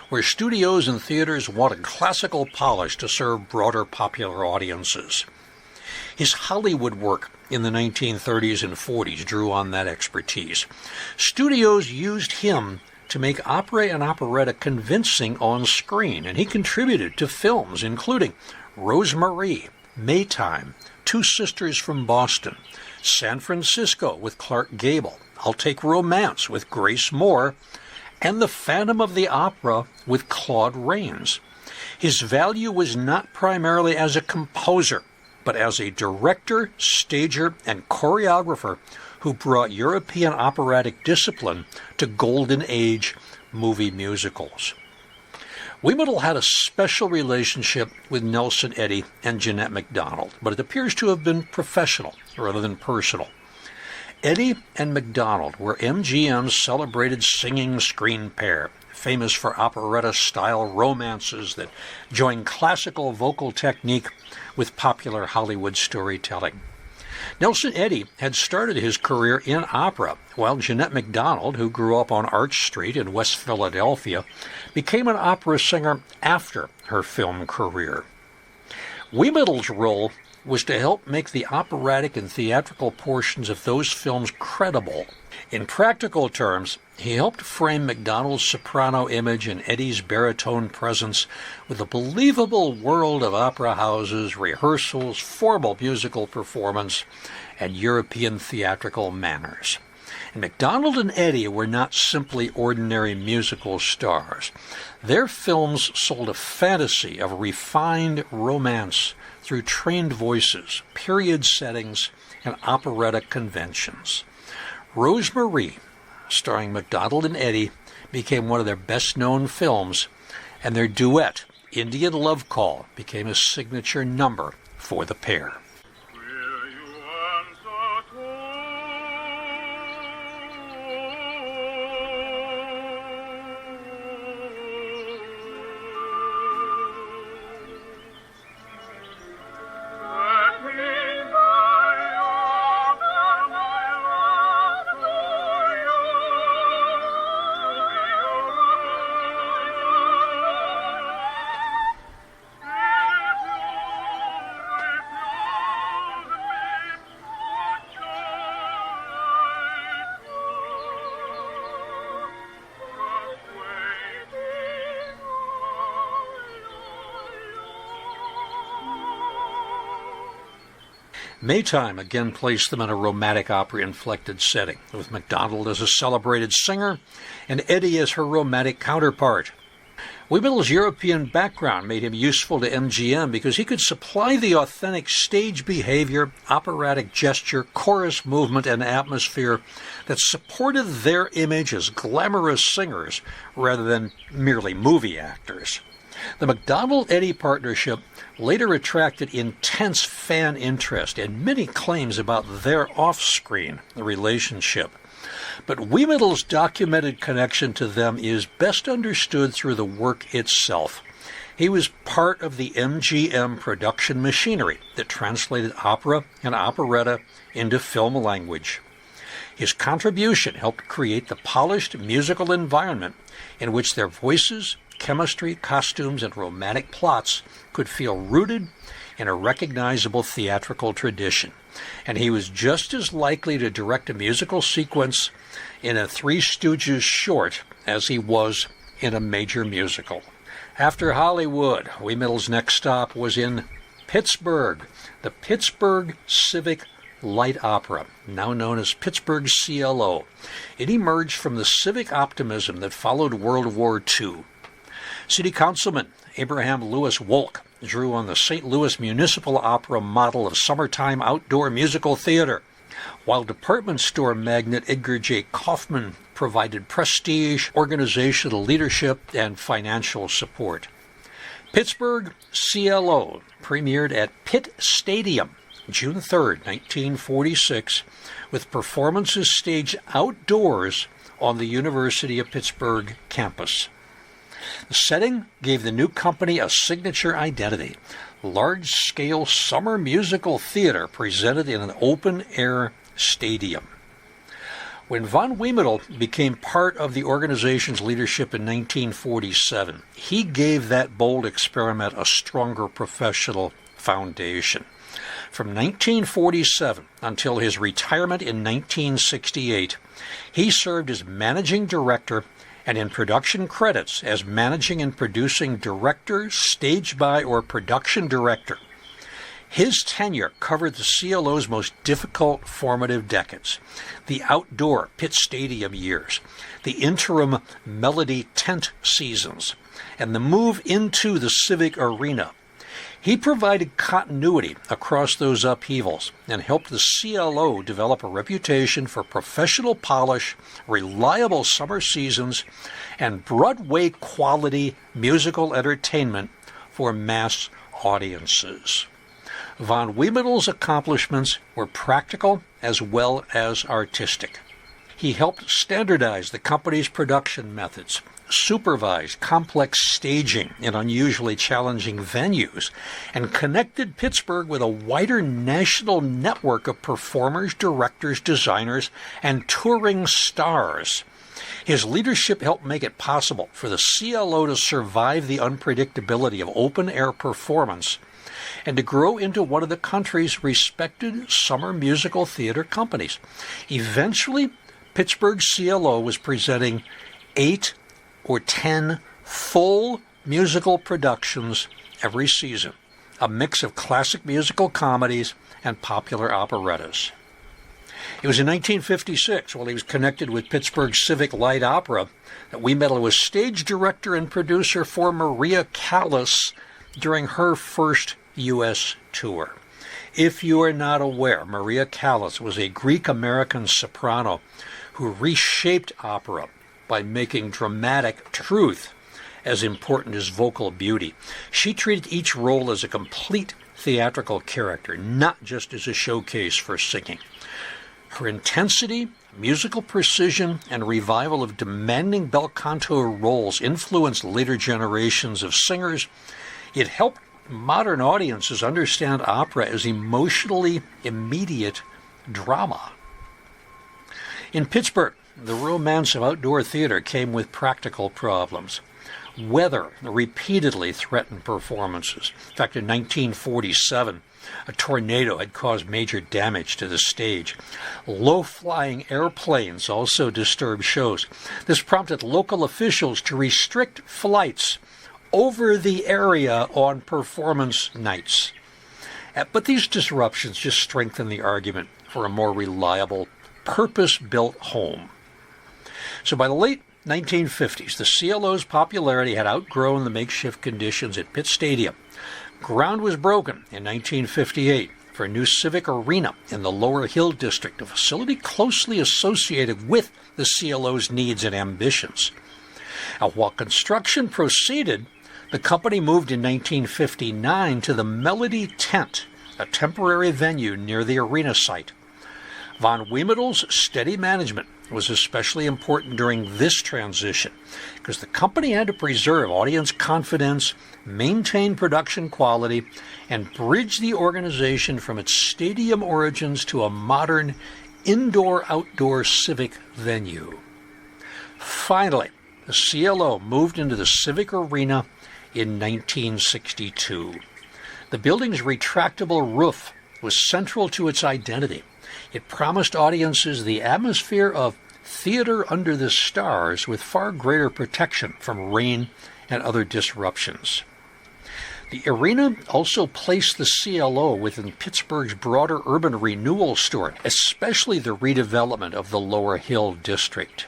where studios and theaters wanted classical polish to serve broader popular audiences. His Hollywood work in the 1930s and 40s drew on that expertise. Studios used him to make opera and operetta convincing on screen, and he contributed to films including Rosemarie, Maytime, Two Sisters from Boston, San Francisco with Clark Gable, I'll Take Romance with Grace Moore, and The Phantom of the Opera with Claude Rains. His value was not primarily as a composer, but as a director, stager, and choreographer who brought European operatic discipline to Golden Age movie musicals. Wymetal had a special relationship with Nelson Eddy and Jeannette McDonald, but it appears to have been professional rather than personal. Eddy and McDonald were MGM's celebrated singing screen pair, famous for operetta-style romances that joined classical vocal technique with popular Hollywood storytelling. Nelson Eddy had started his career in opera, while Jeannette McDonald, who grew up on Arch Street in West Philadelphia, became an opera singer after her film career. Wymetal's role was to help make the operatic and theatrical portions of those films credible. In practical terms, he helped frame McDonald's soprano image and Eddy's baritone presence with a believable world of opera houses, rehearsals, formal musical performance, and European theatrical manners. And McDonald and Eddy were not simply ordinary musical stars. Their films sold a fantasy of refined romance through trained voices, period settings, and operetta conventions. Rosemarie, starring McDonald and Eddy, became one of their best-known films, and their duet, Indian Love Call, became a signature number for the pair. Maytime again placed them in a romantic opera-inflected setting, with MacDonald as a celebrated singer and Eddy as her romantic counterpart. Wymetal's European background made him useful to MGM because he could supply the authentic stage behavior, operatic gesture, chorus movement, and atmosphere that supported their image as glamorous singers rather than merely movie actors. The McDonald-Eddy partnership later attracted intense fan interest and many claims about their off-screen relationship. But Wymetal's documented connection to them is best understood through the work itself. He was part of the MGM production machinery that translated opera and operetta into film language. His contribution helped create the polished musical environment in which their voices, chemistry, costumes, and romantic plots could feel rooted in a recognizable theatrical tradition. And he was just as likely to direct a musical sequence in a Three Stooges short as he was in a major musical. After Hollywood, Wymetal's next stop was in Pittsburgh, the Pittsburgh Civic Light Opera, now known as Pittsburgh CLO. It emerged from the civic optimism that followed World War II. City Councilman Abraham Lewis Wolk drew on the St. Louis Municipal Opera model of summertime outdoor musical theater, while department store magnate Edgar J. Kaufman provided prestige, organizational leadership, and financial support. Pittsburgh CLO premiered at Pitt Stadium June 3, 1946, with performances staged outdoors on the University of Pittsburgh campus. The setting gave the new company a signature identity, large-scale summer musical theater presented in an open-air stadium. When von Wymetal became part of the organization's leadership in 1947, he gave that bold experiment a stronger professional foundation. From 1947 until his retirement in 1968, he served as managing director and in production credits as managing and producing director, stage by, or production director. His tenure covered the CLO's most difficult formative decades, the outdoor Pitt Stadium years, the interim Melody tent seasons, and the move into the civic arena. He provided continuity across those upheavals and helped the CLO develop a reputation for professional polish, reliable summer seasons, and Broadway-quality musical entertainment for mass audiences. Von Wymetal's accomplishments were practical as well as artistic. He helped standardize the company's production methods, supervised complex staging in unusually challenging venues, and connected Pittsburgh with a wider national network of performers, directors, designers, and touring stars. His leadership helped make it possible for the CLO to survive the unpredictability of open-air performance and to grow into one of the country's respected summer musical theater companies. Eventually, Pittsburgh CLO was presenting 8 or 10 full musical productions every season, a mix of classic musical comedies and popular operettas. It was in 1956, while he was connected with Pittsburgh Civic Light Opera, that Wymetal was stage director and producer for Maria Callas during her first U.S. tour. If you are not aware, Maria Callas was a Greek-American soprano who reshaped opera by making dramatic truth as important as vocal beauty. She treated each role as a complete theatrical character, not just as a showcase for singing. Her intensity, musical precision, and revival of demanding bel canto roles influenced later generations of singers. It helped modern audiences understand opera as emotionally immediate drama. In Pittsburgh, the romance of outdoor theater came with practical problems. Weather repeatedly threatened performances. In fact, in 1947, a tornado had caused major damage to the stage. Low-flying airplanes also disturbed shows. This prompted local officials to restrict flights over the area on performance nights. But these disruptions just strengthened the argument for a more reliable, purpose-built home. So by the late 1950s, the CLO's popularity had outgrown the makeshift conditions at Pitt Stadium. Ground was broken in 1958 for a new civic arena in the Lower Hill District, a facility closely associated with the CLO's needs and ambitions. Now, while construction proceeded, the company moved in 1959 to the Melody Tent, a temporary venue near the arena site. Von Wymetal's steady management was especially important during this transition because the company had to preserve audience confidence, maintain production quality, and bridge the organization from its stadium origins to a modern indoor-outdoor civic venue. Finally, the CLO moved into the Civic Arena in 1962. The building's retractable roof was central to its identity. It promised audiences the atmosphere of theater under the stars with far greater protection from rain and other disruptions. The arena also placed the CLO within Pittsburgh's broader urban renewal story, especially the redevelopment of the Lower Hill District.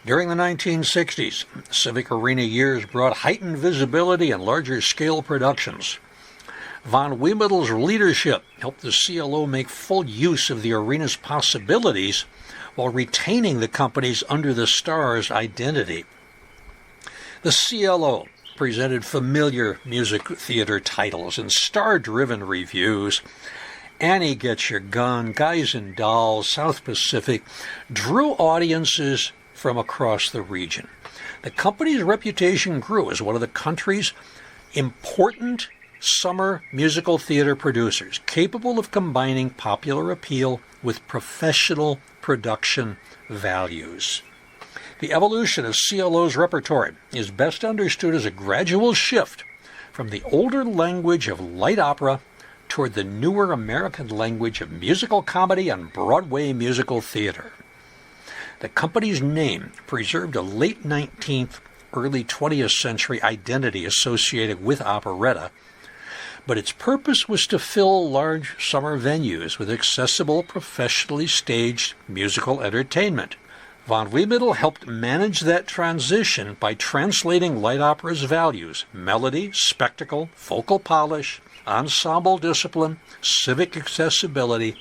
During the 1960s, Civic Arena years brought heightened visibility and larger scale productions. Von Wymetal's leadership helped the CLO make full use of the arena's possibilities while retaining the company's Under the Stars identity. The CLO presented familiar music theater titles and star-driven reviews. Annie Gets Your Gun, Guys and Dolls, South Pacific drew audiences from across the region. The company's reputation grew as one of the country's important summer musical theater producers, capable of combining popular appeal with professional production values. The evolution of CLO's repertoire is best understood as a gradual shift from the older language of light opera toward the newer American language of musical comedy and Broadway musical theater. The company's name preserved a late 19th, early 20th century identity associated with operetta, but its purpose was to fill large summer venues with accessible, professionally staged musical entertainment. Von Wymetal helped manage that transition by translating light opera's values: melody, spectacle, vocal polish, ensemble discipline, civic accessibility,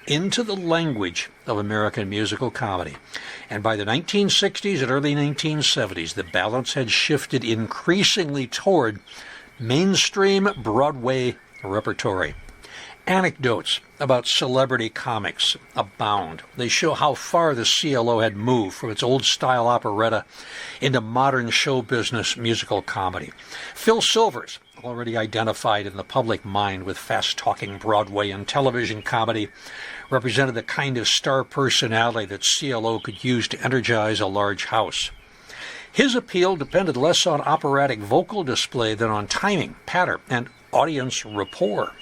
into the language of American musical comedy. And by the 1960s and early 1970s, the balance had shifted increasingly toward mainstream Broadway repertory. Anecdotes about celebrity comics abound. They show how far the CLO had moved from its old-style operetta into modern show business musical comedy. Phil Silvers, already identified in the public mind with fast-talking Broadway and television comedy, represented the kind of star personality that CLO could use to energize a large house. His appeal depended less on operatic vocal display than on timing, pattern, and audience rapport.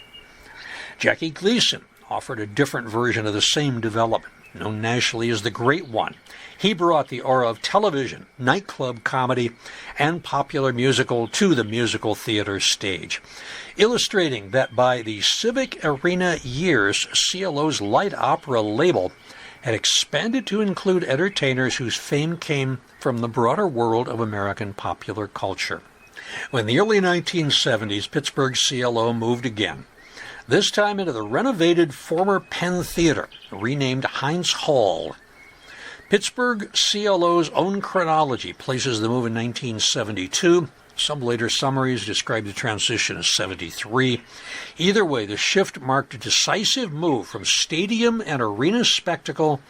Jackie Gleason offered a different version of the same development, known nationally as the Great One. He brought the aura of television, nightclub comedy, and popular musical to the musical theater stage, illustrating that by the Civic Arena years, CLO's light opera label had expanded to include entertainers whose fame came from the broader world of American popular culture. In the early 1970s, Pittsburgh CLO moved again, this time into the renovated former Penn Theater, renamed Heinz Hall. Pittsburgh CLO's own chronology places the move in 1972. Some later summaries describe the transition as 73. Either way, the shift marked a decisive move from stadium and arena spectacle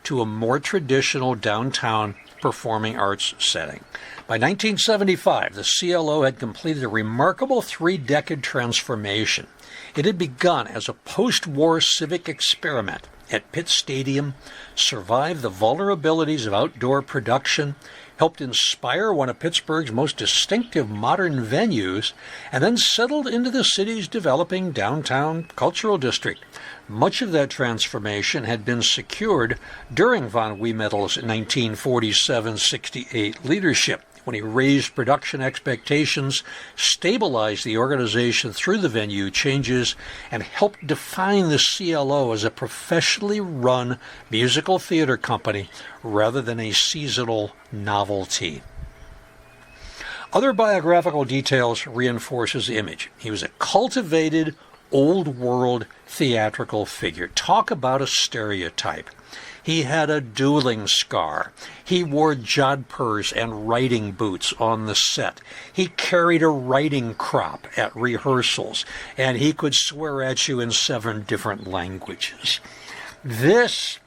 to a more traditional downtown performing arts setting. By 1975, the CLO had completed a remarkable three-decade transformation. It had begun as a post-war civic experiment at Pitt Stadium, survived the vulnerabilities of outdoor production, helped inspire one of Pittsburgh's most distinctive modern venues, and then settled into the city's developing downtown cultural district. Much of that transformation had been secured during von Wymetal's 1947-68 leadership, when he raised production expectations, stabilized the organization through the venue changes, and helped define the CLO as a professionally run musical theater company rather than a seasonal novelty. Other biographical details reinforce his image. He was a cultivated, old-world theatrical figure. Talk about a stereotype. He had a dueling scar. He wore jodhpurs and riding boots on the set. He carried a riding crop at rehearsals, and he could swear at you in 7 different languages. These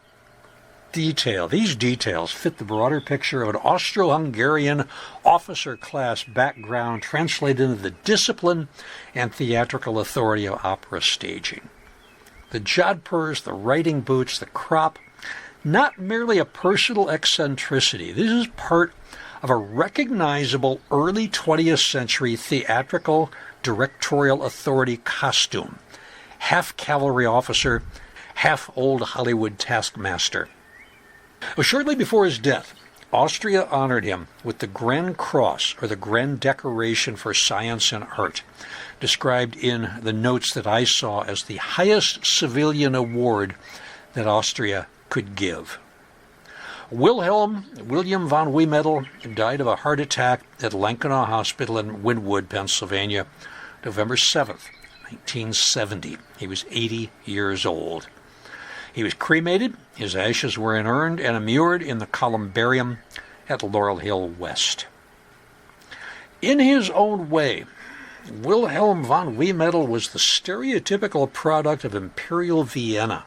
details fit the broader picture of an Austro-Hungarian officer class background translated into the discipline and theatrical authority of opera staging. The jodhpurs, the riding boots, the crop, not merely a personal eccentricity. This is part of a recognizable early 20th century theatrical directorial authority costume. Half cavalry officer, half old Hollywood taskmaster. Shortly before his death, Austria honored him with the Grand Cross, or the Grand Decoration for Science and Art, described in the notes that I saw as the highest civilian award that Austria could give. Wilhelm von Wymetal died of a heart attack at Lankenau Hospital in Wynwood, Pennsylvania, November 7th, 1970. He was 80 years old. He was cremated, his ashes were inurned and immured in the columbarium at Laurel Hill West. In his own way, Wilhelm von Wymetal was the stereotypical product of Imperial Vienna.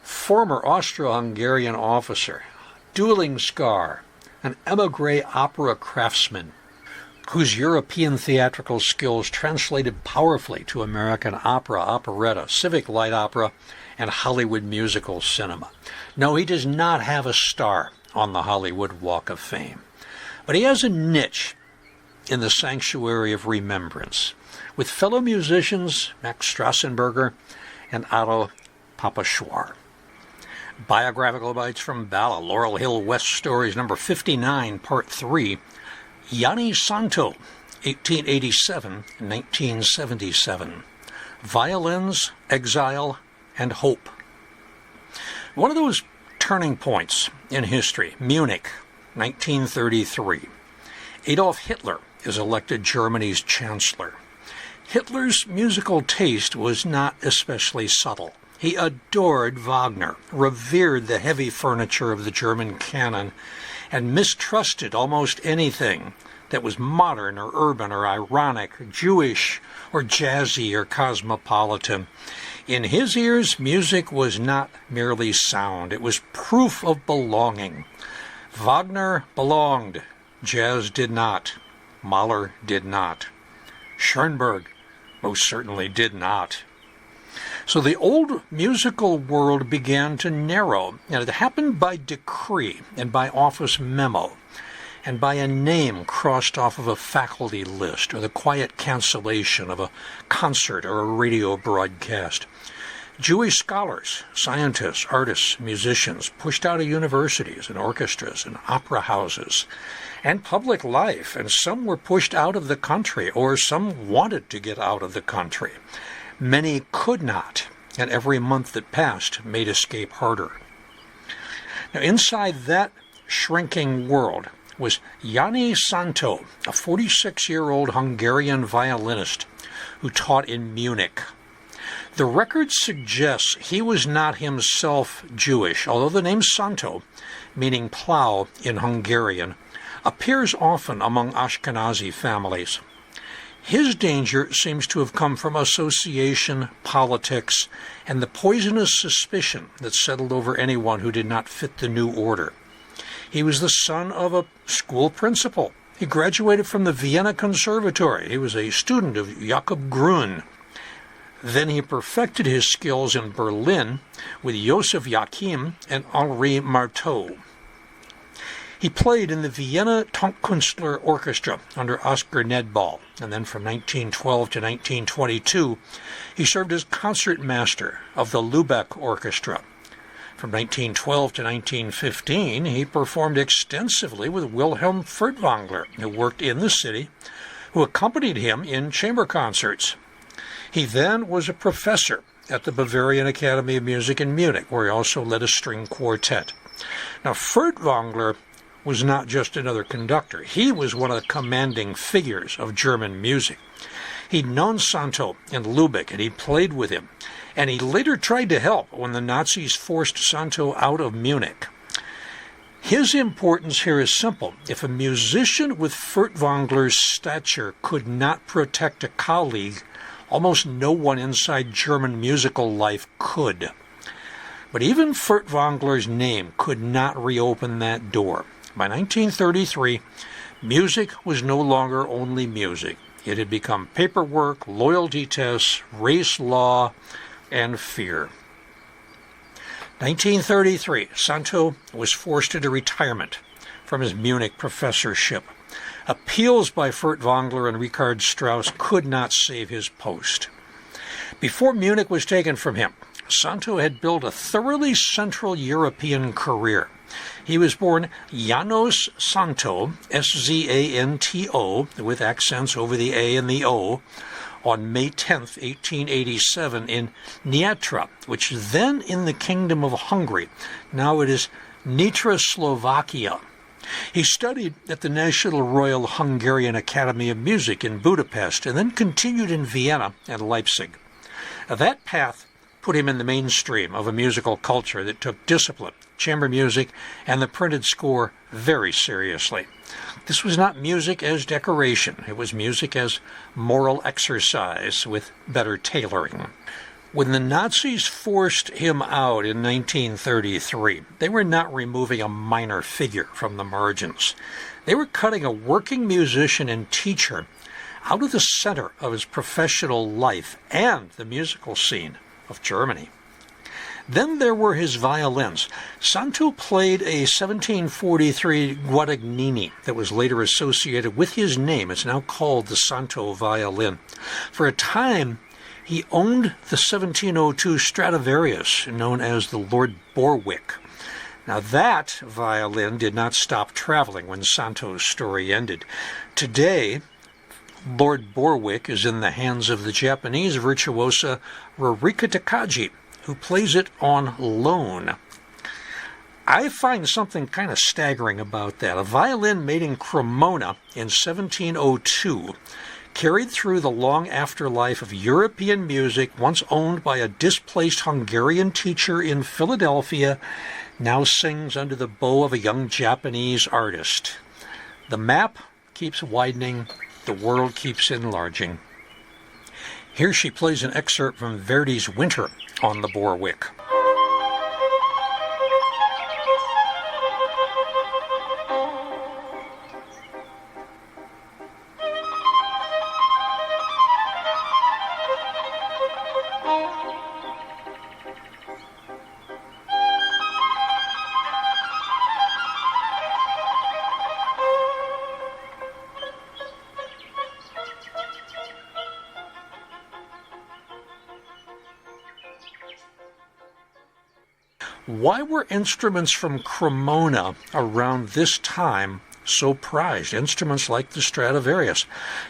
Former Austro-Hungarian officer, dueling scar, an émigré opera craftsman, whose European theatrical skills translated powerfully to American opera, operetta, civic light opera, and Hollywood musical cinema. No, he does not have a star on the Hollywood Walk of Fame, but he has a niche in the sanctuary of remembrance with fellow musicians Max Strassenberger and Otto Schwar. Biographical Bites from Bala, Laurel Hill West Stories, number 59, part 3, Jani Szántó, 1887-1977. Violins, Exile, and Hope. One of those turning points in history, Munich, 1933. Adolf Hitler is elected Germany's chancellor. Hitler's musical taste was not especially subtle. He adored Wagner, revered the heavy furniture of the German canon, and mistrusted almost anything that was modern or urban or ironic, or Jewish or jazzy or cosmopolitan. In his ears, music was not merely sound. It was proof of belonging. Wagner belonged. Jazz did not. Mahler did not. Schoenberg most certainly did not. So the old musical world began to narrow, and it happened by decree and by office memo, and by a name crossed off of a faculty list, or the quiet cancellation of a concert or a radio broadcast. Jewish scholars, scientists, artists, musicians pushed out of universities and orchestras and opera houses and public life, and some were pushed out of the country, or some wanted to get out of the country. Many could not, and every month that passed made escape harder. Now, inside that shrinking world was Jani Szántó, a 46-year-old Hungarian violinist who taught in Munich. The record suggests he was not himself Jewish, although the name Szántó, meaning plow in Hungarian, appears often among Ashkenazi families. His danger seems to have come from association, politics, and the poisonous suspicion that settled over anyone who did not fit the new order. He was the son of a school principal. He graduated from the Vienna Conservatory. He was a student of Jakob Grün. Then he perfected his skills in Berlin with Joseph Joachim and Henri Marteau. He played in the Vienna Tonkünstler Orchestra under Oscar Nedball, and then from 1912 to 1922, he served as concertmaster of the Lübeck Orchestra. From 1912 to 1915, he performed extensively with Wilhelm Furtwängler, who worked in the city, who accompanied him in chamber concerts. He then was a professor at the Bavarian Academy of Music in Munich, where he also led a string quartet. Now, Furtwängler was not just another conductor. He was one of the commanding figures of German music. He'd known Szántó in Lübeck, and he played with him. And he later tried to help when the Nazis forced Szántó out of Munich. His importance here is simple. If a musician with Furtwängler's stature could not protect a colleague, almost no one inside German musical life could. But even Furtwängler's name could not reopen that door. By 1933, music was no longer only music. It had become paperwork, loyalty tests, race law, and fear. 1933, Szántó was forced into retirement from his Munich professorship. Appeals by Furtwängler and Richard Strauss could not save his post. Before Munich was taken from him, Szántó had built a thoroughly Central European career. He was born János Szántó, S-Z-A-N-T-O, with accents over the A and the O, on May 10, 1887, in Nitra, which is then in the Kingdom of Hungary. Now it is Nitra, Slovakia. He studied at the National Royal Hungarian Academy of Music in Budapest and then continued in Vienna and Leipzig. That path put him in the mainstream of a musical culture that took discipline, chamber music, and the printed score very seriously. This was not music as decoration. It was music as moral exercise with better tailoring. When the Nazis forced him out in 1933, they were not removing a minor figure from the margins. They were cutting a working musician and teacher out of the center of his professional life and the musical scene of Germany. Then there were his violins. Szántó played a 1743 Guadagnini that was later associated with his name. It's now called the Szántó violin. For a time, he owned the 1702 Stradivarius, known as the Lord Borwick. Now that violin did not stop traveling when Szántó's story ended. Today, Lord Borwick is in the hands of the Japanese virtuosa Rurika Takagi, who plays it on loan. I find something kind of staggering about that. A violin made in Cremona in 1702 carried through the long afterlife of European music, once owned by a displaced Hungarian teacher in Philadelphia, now sings under the bow of a young Japanese artist. The map keeps widening, the world keeps enlarging. Here she plays an excerpt from Verdi's Winter on the Borwick. Why were instruments from Cremona around this time so prized? Instruments like the Stradivarius.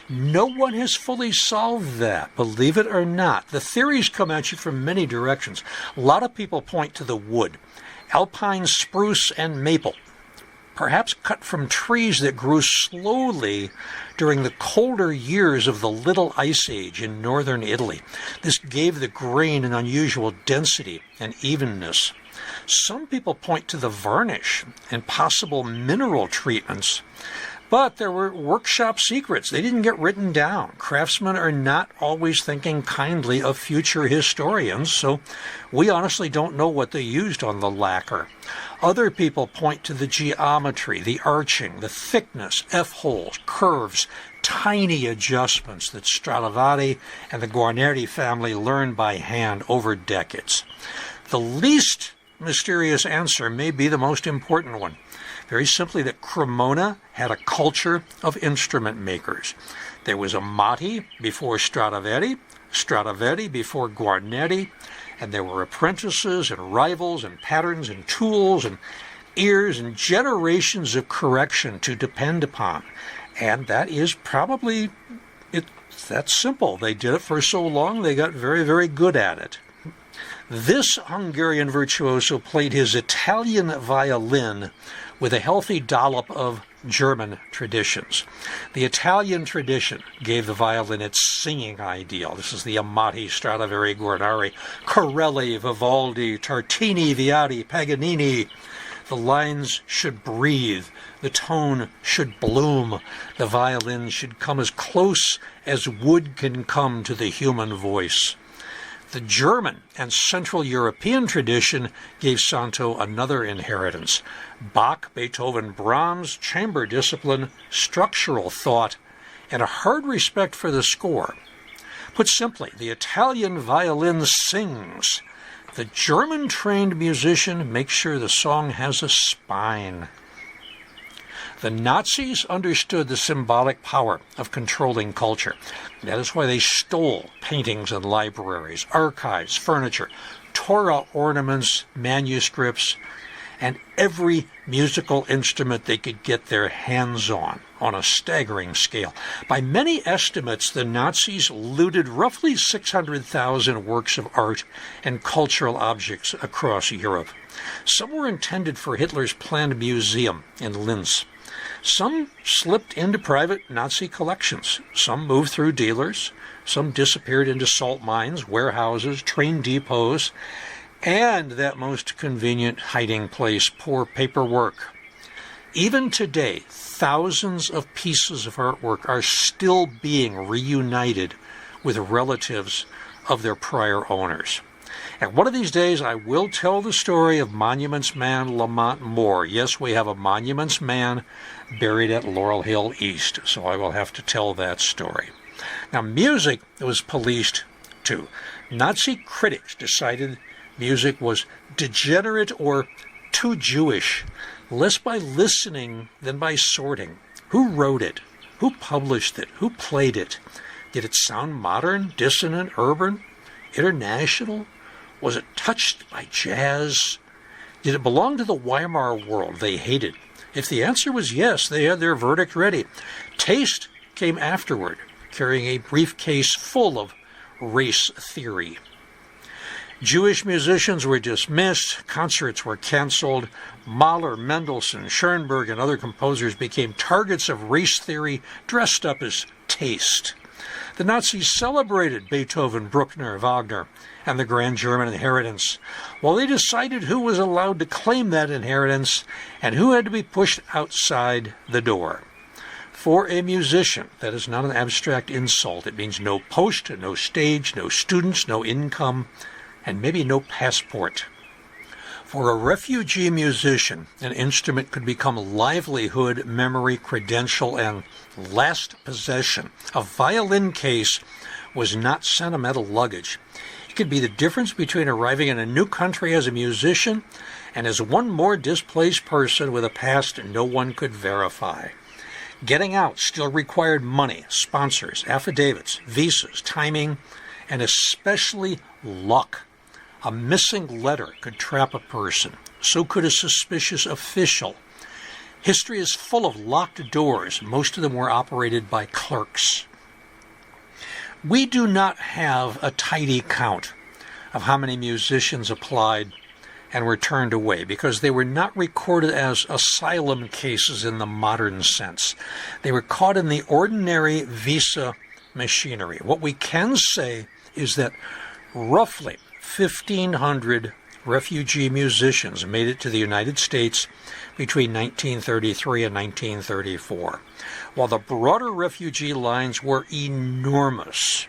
No one has fully solved that, believe it or not. The theories come at you from many directions. A lot of people point to the wood. Alpine spruce and maple, perhaps cut from trees that grew slowly during the colder years of the Little Ice Age in northern Italy. This gave the grain an unusual density and evenness. Some people point to the varnish and possible mineral treatments, but there were workshop secrets. They didn't get written down. Craftsmen are not always thinking kindly of future historians, so we honestly don't know what they used on the lacquer. Other people point to the geometry, the arching, the thickness, F-holes, curves, tiny adjustments that Stradivari and the Guarneri family learned by hand over decades. The least mysterious answer may be the most important one. Very simply, that Cremona had a culture of instrument makers. There was Amati before Stradivari, Stradivari before Guarnetti, and there were apprentices and rivals and patterns and tools and ears and generations of correction to depend upon. And that is probably, it's that simple. They did it for so long, they got very, very good at it. This Hungarian virtuoso played his Italian violin with a healthy dollop of German traditions. The Italian tradition gave the violin its singing ideal. This is the Amati, Stradivari, Guarneri, Corelli, Vivaldi, Tartini, Vivaldi, Paganini. The lines should breathe, the tone should bloom, the violin should come as close as wood can come to the human voice. The German and Central European tradition gave Szántó another inheritance: Bach, Beethoven, Brahms, chamber discipline, structural thought, and a hard respect for the score. Put simply, the Italian violin sings. The German-trained musician makes sure the song has a spine. The Nazis understood the symbolic power of controlling culture. That is why they stole paintings and libraries, archives, furniture, Torah ornaments, manuscripts, and every musical instrument they could get their hands on a staggering scale. By many estimates, the Nazis looted roughly 600,000 works of art and cultural objects across Europe. Some were intended for Hitler's planned museum in Linz. Some slipped into private Nazi collections. Some moved through dealers. Some disappeared into salt mines, warehouses, train depots, and that most convenient hiding place, poor paperwork. Even today, thousands of pieces of artwork are still being reunited with relatives of their prior owners. And one of these days, I will tell the story of Monuments Man Lamont Moore. Yes, we have a Monuments Man buried at Laurel Hill East, so I will have to tell that story. Now, music was policed, too. Nazi critics decided music was degenerate or too Jewish, less by listening than by sorting. Who wrote it? Who published it? Who played it? Did it sound modern, dissonant, urban, international? Was it touched by jazz? Did it belong to the Weimar world they hated? If the answer was yes, they had their verdict ready. Taste came afterward, carrying a briefcase full of race theory. Jewish musicians were dismissed, concerts were canceled, Mahler, Mendelssohn, Schoenberg, and other composers became targets of race theory dressed up as taste. The Nazis celebrated Beethoven, Bruckner, Wagner, and the Grand German inheritance, while they decided who was allowed to claim that inheritance and who had to be pushed outside the door. For a musician, that is not an abstract insult. It means no post, no stage, no students, no income, and maybe no passport. For a refugee musician, an instrument could become livelihood, memory, credential, and last possession. A violin case was not sentimental luggage. It could be the difference between arriving in a new country as a musician and as one more displaced person with a past no one could verify. Getting out still required money, sponsors, affidavits, visas, timing, and especially luck. A missing letter could trap a person. So could a suspicious official. History is full of locked doors. Most of them were operated by clerks. We do not have a tidy count of how many musicians applied and were turned away because they were not recorded as asylum cases in the modern sense. They were caught in the ordinary visa machinery. What we can say is that roughly 1,500 refugee musicians made it to the United States between 1933 and 1934, while the broader refugee lines were enormous.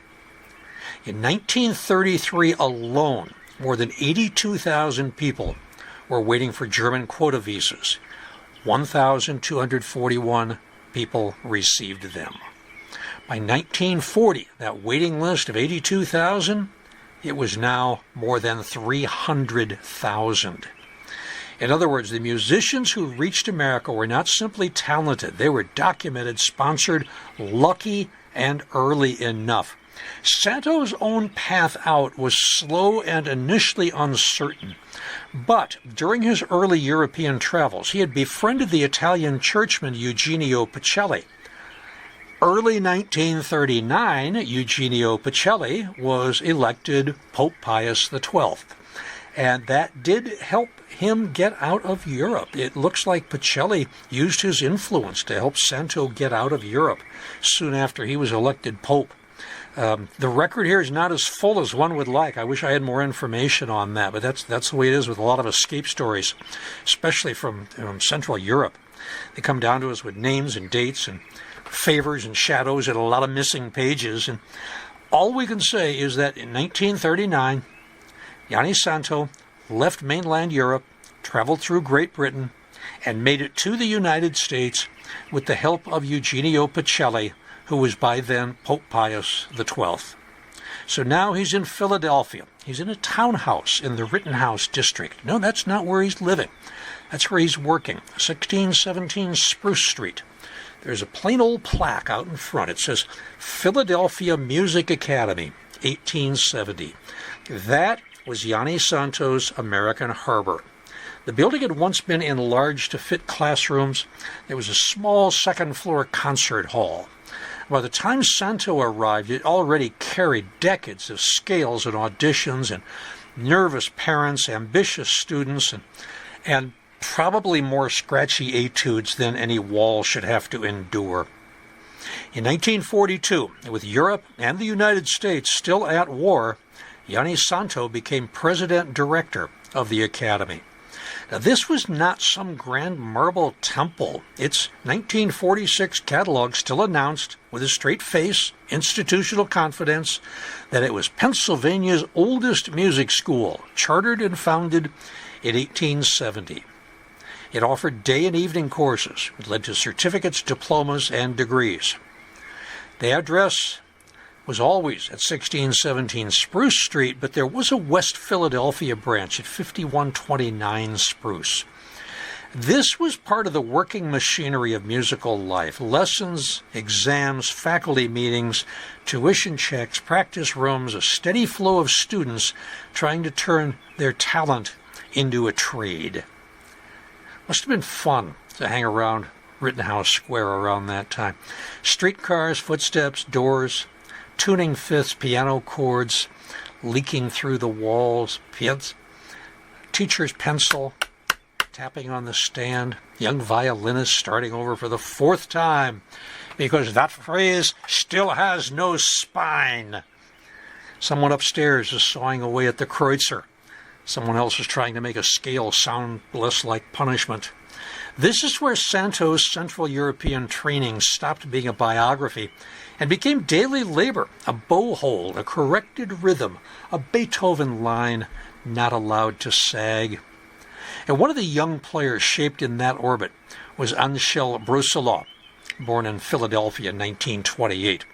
In 1933 alone, more than 82,000 people were waiting for German quota visas. 1,241 people received them. By 1940, that waiting list of 82,000, it was now more than 300,000. In other words, the musicians who reached America were not simply talented. They were documented, sponsored, lucky, and early enough. Szántós own path out was slow and initially uncertain, but during his early European travels, he had befriended the Italian churchman Eugenio Pacelli. Early 1939, Eugenio Pacelli was elected Pope Pius XII, and that did help him get out of Europe. It looks like Pacelli used his influence to help Szántó get out of Europe soon after he was elected Pope. The record here is not as full as one would like. I wish I had more information on that, but that's the way it is with a lot of escape stories, especially from Central Europe. They come down to us with names and dates and favors and shadows and a lot of missing pages. And all we can say is that in 1939, Jani Szántó left mainland Europe, traveled through Great Britain, and made it to the United States with the help of Eugenio Pacelli, who was by then Pope Pius XII. So now he's in Philadelphia. He's in a townhouse in the Rittenhouse district. No, that's not where he's living. That's where he's working, 1617 Spruce Street. There's a plain old plaque out in front. It says Philadelphia Music Academy, 1870. That was Jani Szántó's American Harbor. The building had once been enlarged to fit classrooms. There was a small second-floor concert hall. By the time Szántó arrived, it already carried decades of scales and auditions and nervous parents, ambitious students, and probably more scratchy etudes than any wall should have to endure. In 1942, with Europe and the United States still at war, Jani Szántó became president-director of the Academy. Now, this was not some grand marble temple. Its 1946 catalog still announced, with a straight face, institutional confidence, that it was Pennsylvania's oldest music school, chartered and founded in 1870. It offered day and evening courses. It led to certificates, diplomas, and degrees. The address was always at 1617 Spruce Street, but there was a West Philadelphia branch at 5129 Spruce. This was part of the working machinery of musical life. Lessons, exams, faculty meetings, tuition checks, practice rooms, a steady flow of students trying to turn their talent into a trade. Must have been fun to hang around Rittenhouse Square around that time. Streetcars, footsteps, doors, tuning fifths, piano chords leaking through the walls, teacher's pencil tapping on the stand, young violinist starting over for the fourth time because that phrase still has no spine. Someone upstairs is sawing away at the kreutzer. Someone else is trying to make a scale sound less like punishment. This is where Szántó's Central European training stopped being a biography and became daily labor, a bow hold, a corrected rhythm, a Beethoven line not allowed to sag. And one of the young players shaped in that orbit was Anshel Brussilov, born in Philadelphia in 1928.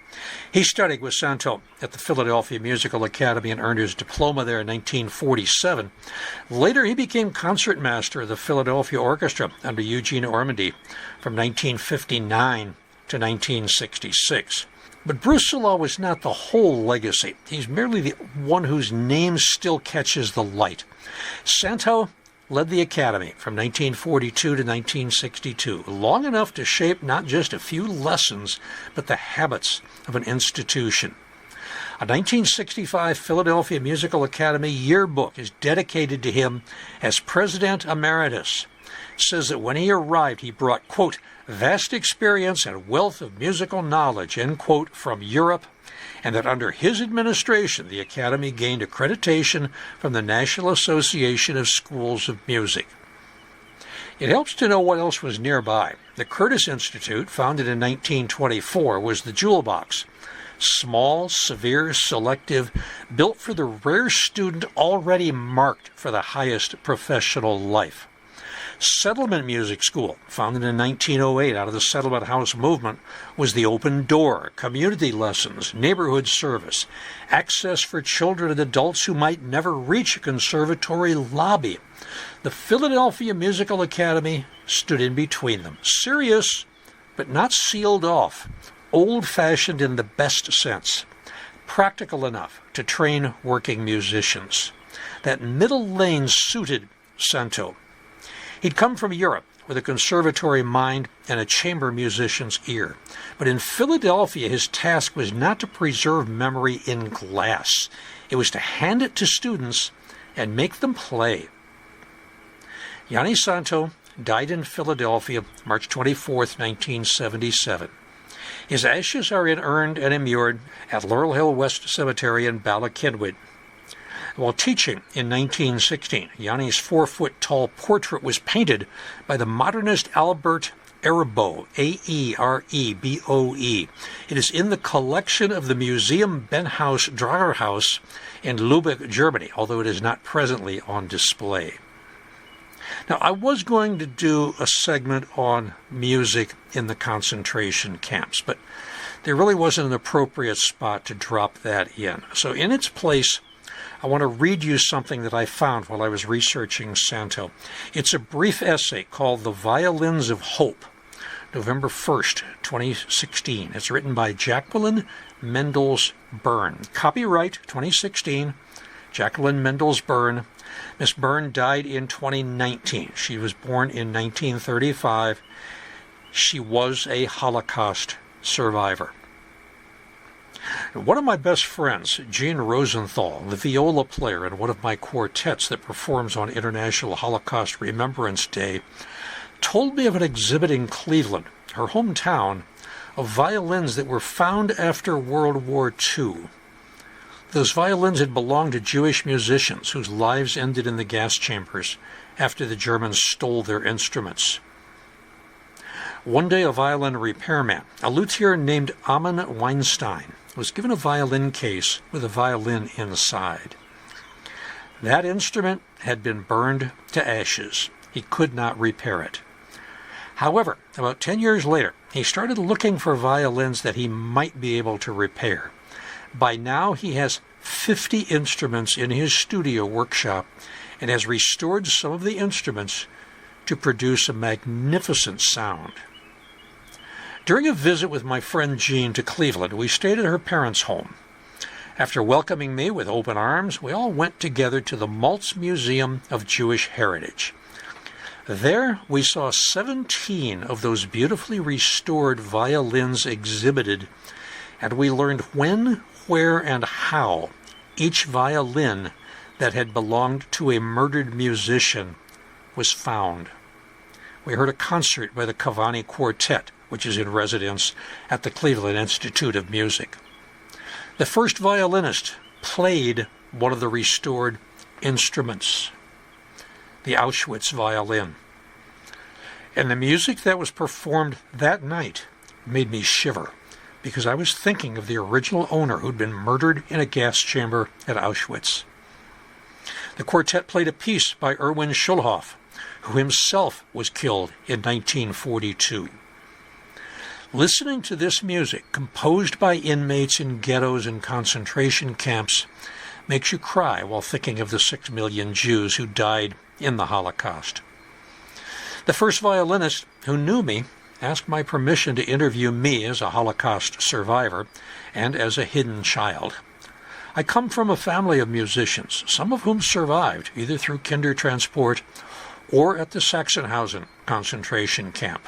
He studied with Szántó at the Philadelphia Musical Academy and earned his diploma there in 1947. Later, he became concertmaster of the Philadelphia Orchestra under Eugene Ormandy from 1959 to 1966. But Brussilov was not the whole legacy. He's merely the one whose name still catches the light. Szántó led the Academy from 1942 to 1962, long enough to shape not just a few lessons, but the habits of an institution. A 1965 Philadelphia Musical Academy yearbook is dedicated to him as President Emeritus. It says that when he arrived, he brought, quote, vast experience and wealth of musical knowledge, end quote, from Europe, and that under his administration, the Academy gained accreditation from the National Association of Schools of Music. It helps to know what else was nearby. The Curtis Institute, founded in 1924, was the jewel box. Small, severe, selective, built for the rare student already marked for the highest professional life. Settlement Music School, founded in 1908 out of the Settlement House movement, was the open door, community lessons, neighborhood service, access for children and adults who might never reach a conservatory lobby. The Philadelphia Musical Academy stood in between them, serious but not sealed off, old-fashioned in the best sense, practical enough to train working musicians. That middle lane suited Szántó. He'd come from Europe with a conservatory mind and a chamber musician's ear. But in Philadelphia, his task was not to preserve memory in glass. It was to hand it to students and make them play. Jani Szántó died in Philadelphia, March 24, 1977. His ashes are inurned and immured at Laurel Hill West Cemetery in Bala Cynwyd. While teaching in 1916, Jani's 4-foot-tall portrait was painted by the modernist Albert Aereboe, A-E-R-E-B-O-E. It is in the collection of the Museum Benhaus Dragerhaus in Lübeck, Germany, although it is not presently on display. Now, I was going to do a segment on music in the concentration camps, but there really wasn't an appropriate spot to drop that in. So in its place, I want to read you something that I found while I was researching Szántó. It's a brief essay called The Violins of Hope, November 1st, 2016. It's written by Jacqueline Mendels Byrne. Copyright 2016, Jacqueline Mendels Byrne. Miss Byrne died in 2019. She was born in 1935. She was a Holocaust survivor. One of my best friends, Gene Rosenthal, the viola player in one of my quartets that performs on International Holocaust Remembrance Day, told me of an exhibit in Cleveland, her hometown, of violins that were found after World War II. Those violins had belonged to Jewish musicians whose lives ended in the gas chambers after the Germans stole their instruments. One day, a violin repairman, a luthier named Amon Weinstein, was given a violin case with a violin inside. That instrument had been burned to ashes. He could not repair it. However, about 10 years later, he started looking for violins that he might be able to repair. By now, he has 50 instruments in his studio workshop and has restored some of the instruments to produce a magnificent sound. During a visit with my friend Jean to Cleveland, we stayed at her parents' home. After welcoming me with open arms, we all went together to the Maltz Museum of Jewish Heritage. There, we saw 17 of those beautifully restored violins exhibited, and we learned when, where, and how each violin that had belonged to a murdered musician was found. We heard a concert by the Cavani Quartet, which is in residence at the Cleveland Institute of Music. The first violinist played one of the restored instruments, the Auschwitz violin. And the music that was performed that night made me shiver, because I was thinking of the original owner who'd been murdered in a gas chamber at Auschwitz. The quartet played a piece by Erwin Schulhoff, who himself was killed in 1942. Listening to this music, composed by inmates in ghettos and concentration camps, makes you cry while thinking of the 6 million Jews who died in the Holocaust. The first violinist who knew me asked my permission to interview me as a Holocaust survivor and as a hidden child. I come from a family of musicians, some of whom survived either through Kindertransport or at the Sachsenhausen concentration camp.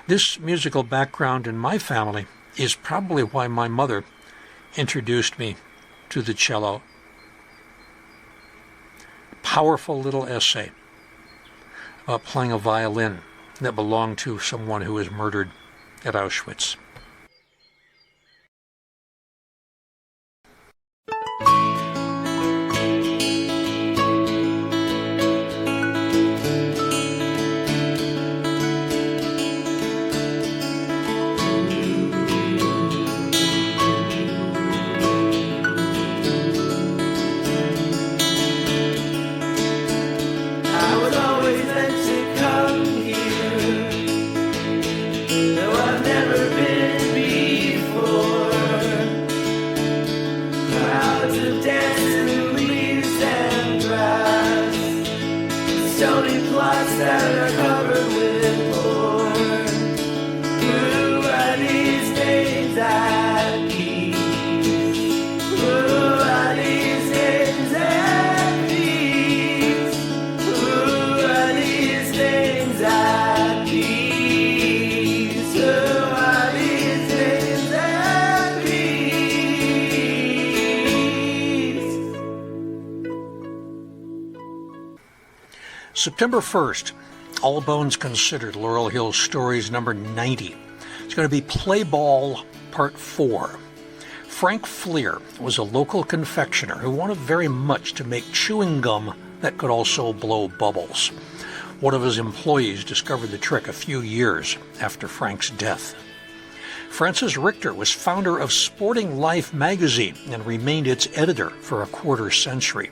This musical background in my family is probably why my mother introduced me to the cello. Powerful little essay about playing a violin that belonged to someone who was murdered at Auschwitz. That are covered with thorns. Through these days September 1st, All Bones Considered, Laurel Hill Stories number 90. It's going to be Play Ball Part 4. Frank Fleer was a local confectioner who wanted very much to make chewing gum that could also blow bubbles. One of his employees discovered the trick a few years after Frank's death. Francis Richter was founder of Sporting Life magazine and remained its editor for a quarter century.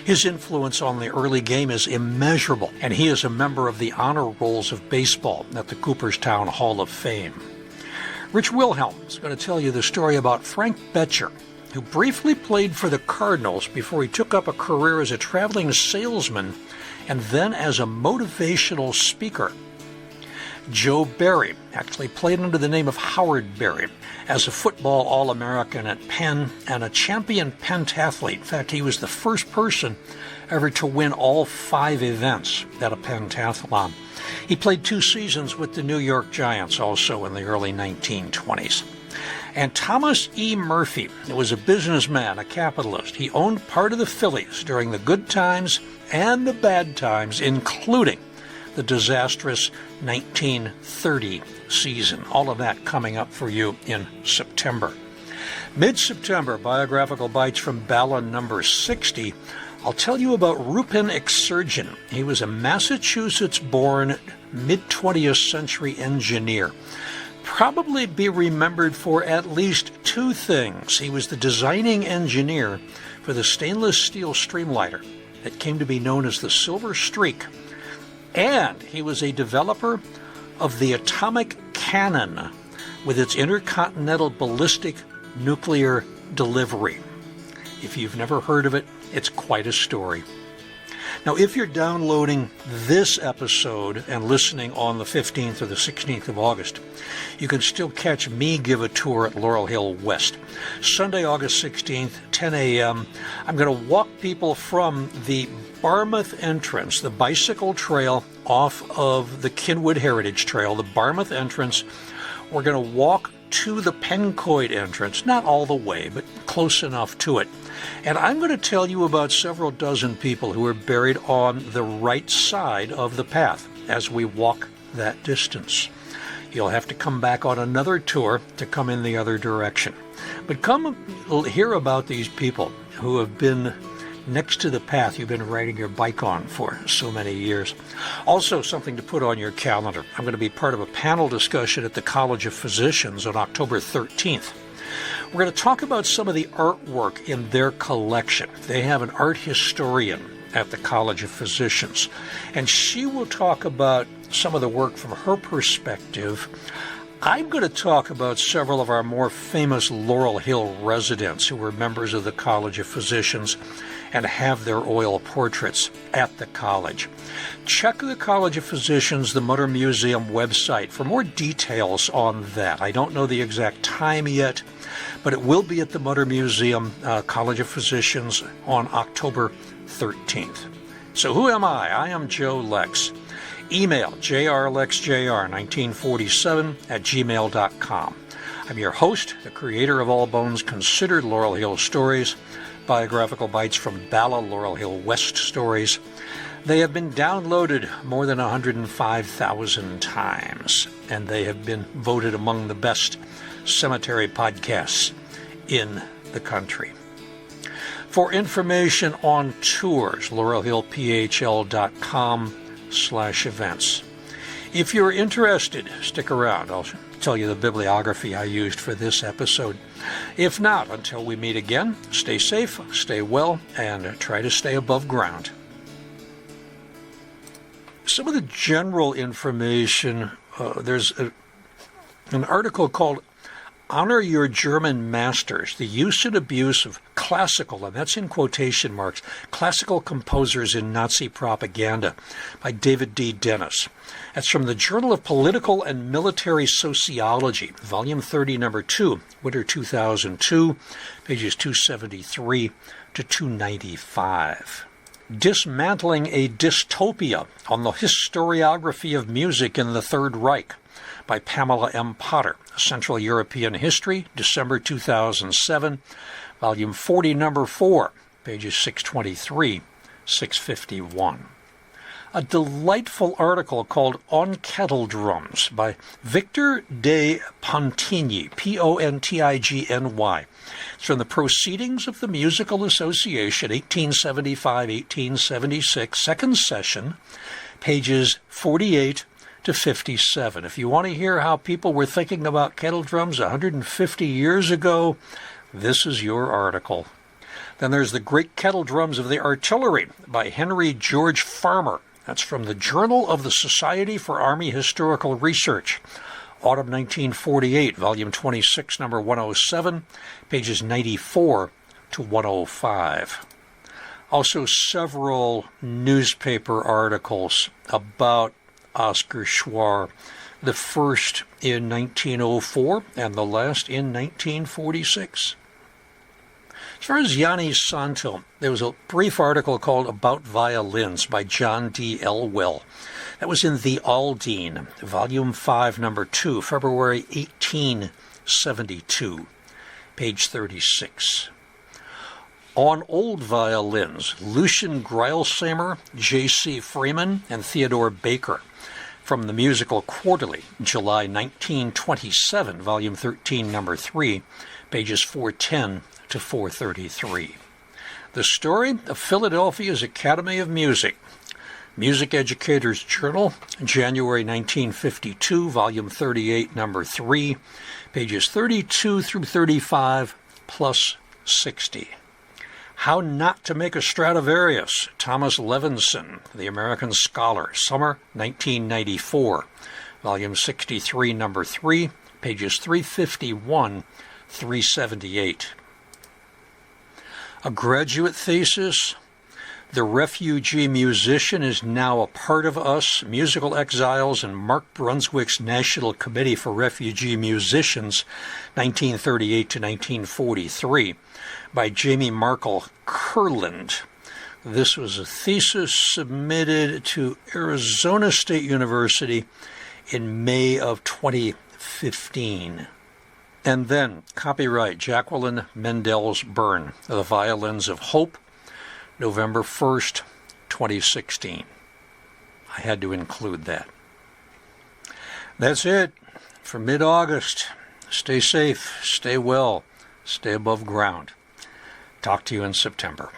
His influence on the early game is immeasurable, and he is a member of the honor rolls of baseball at the Cooperstown Hall of Fame. Rich Wilhelm is going to tell you the story about Frank Betcher, who briefly played for the Cardinals before he took up a career as a traveling salesman and then as a motivational speaker. Joe Barry actually played under the name of Howard Barry as a football All-American at Penn and a champion pentathlete. In fact, he was the first person ever to win all 5 events at a pentathlon. He played 2 seasons with the New York Giants also in the early 1920s. And Thomas E. Murphy was a businessman, a capitalist. He owned part of the Phillies during the good times and the bad times, including the disastrous 1930 season. All of that coming up for you in September. Mid-September, Biographical Bites from Bala number 60. I'll tell you about Rupin Exurgin. He was a Massachusetts-born mid-20th century engineer. Probably be remembered for at least 2 things. He was the designing engineer for the stainless steel streamliner that came to be known as the Silver Streak. And he was a developer of the atomic cannon with its intercontinental ballistic nuclear delivery. If you've never heard of it, it's quite a story. Now, if you're downloading this episode and listening on the 15th or the 16th of August, you can still catch me give a tour at Laurel Hill West. Sunday, August 16th, 10 a.m., I'm going to walk people from the Barmouth entrance, the bicycle trail off of the Kinwood Heritage Trail, the Barmouth entrance. We're going to walk to the Pencoid entrance, not all the way, but close enough to it. And I'm going to tell you about several dozen people who are buried on the right side of the path as we walk that distance. You'll have to come back on another tour to come in the other direction. But come hear about these people who have been next to the path you've been riding your bike on for so many years. Also, something to put on your calendar. I'm going to be part of a panel discussion at the College of Physicians on October 13th. We're going to talk about some of the artwork in their collection. They have an art historian at the College of Physicians, and she will talk about some of the work from her perspective. I'm going to talk about several of our more famous Laurel Hill residents who were members of the College of Physicians and have their oil portraits at the college. Check the College of Physicians, the Mutter Museum website for more details on that. I don't know the exact time yet, but it will be at the Mutter Museum, College of Physicians on October 13th. So who am I? I am Joe Lex. Email jrlexjr1947@gmail.com. I'm your host, the creator of All Bones Considered, Laurel Hill Stories, Biographical Bites from Bala, Laurel Hill West Stories. They have been downloaded more than 105,000 times, and they have been voted among the best cemetery podcasts in the country. For information on tours, laurelhillphl.com/events. If you're interested, stick around. I'll tell you the bibliography I used for this episode. If not, until we meet again, stay safe, stay well, and try to stay above ground. Some of the general information, there's an article called Honor Your German Masters, the Use and Abuse of Classical, and that's in quotation marks, Classical Composers in Nazi Propaganda by David D. Dennis. That's from the Journal of Political and Military Sociology, Volume 30, Number 2, Winter 2002, pages 273 to 295. Dismantling a Dystopia on the Historiography of Music in the Third Reich by Pamela M. Potter, Central European History, December 2007, Volume 40, Number 4, pages 623, 651. a delightful article called On Kettledrums by Victor de Pontigny, Pontigny. It's from the Proceedings of the Musical Association, 1875-1876, second session, pages 48 to 57. If you want to hear how people were thinking about kettledrums 150 years ago, this is your article. Then there's The Great Kettledrums of the Artillery by Henry George Farmer. That's from the Journal of the Society for Army Historical Research, autumn 1948, volume 26, number 107, pages 94 to 105. Also several newspaper articles about Oscar Schwar, the first in 1904 and the last in 1946. As far as Jani Szántó, there was a brief article called About Violins by John D. Elwell. That was in the Aldine, volume 5, number 2, February 1872, page 36. On Old Violins, Lucian Greilsheimer, J.C. Freeman, and Theodore Baker, from the Musical Quarterly, July 1927, volume 13, number 3, pages 410 to 433. The Story of Philadelphia's Academy of Music, Music Educators Journal, January 1952, volume 38, number 3, pages 32 through 35, plus 60. How Not to Make a Stradivarius, Thomas Levinson, The American Scholar, summer 1994, volume 63, number 3, pages 351, 378. A graduate thesis, The Refugee Musician is Now a Part of Us, Musical Exiles in Mark Brunswick's National Committee for Refugee Musicians, 1938 to 1943, by Jamie Markle Kurland. This was a thesis submitted to Arizona State University in May of 2015. And then, copyright Jacqueline Mendel's Byrne, The Violins of Hope, November 1st, 2016. I had to include that. That's it for mid-August. Stay safe, stay well, stay above ground. Talk to you in September.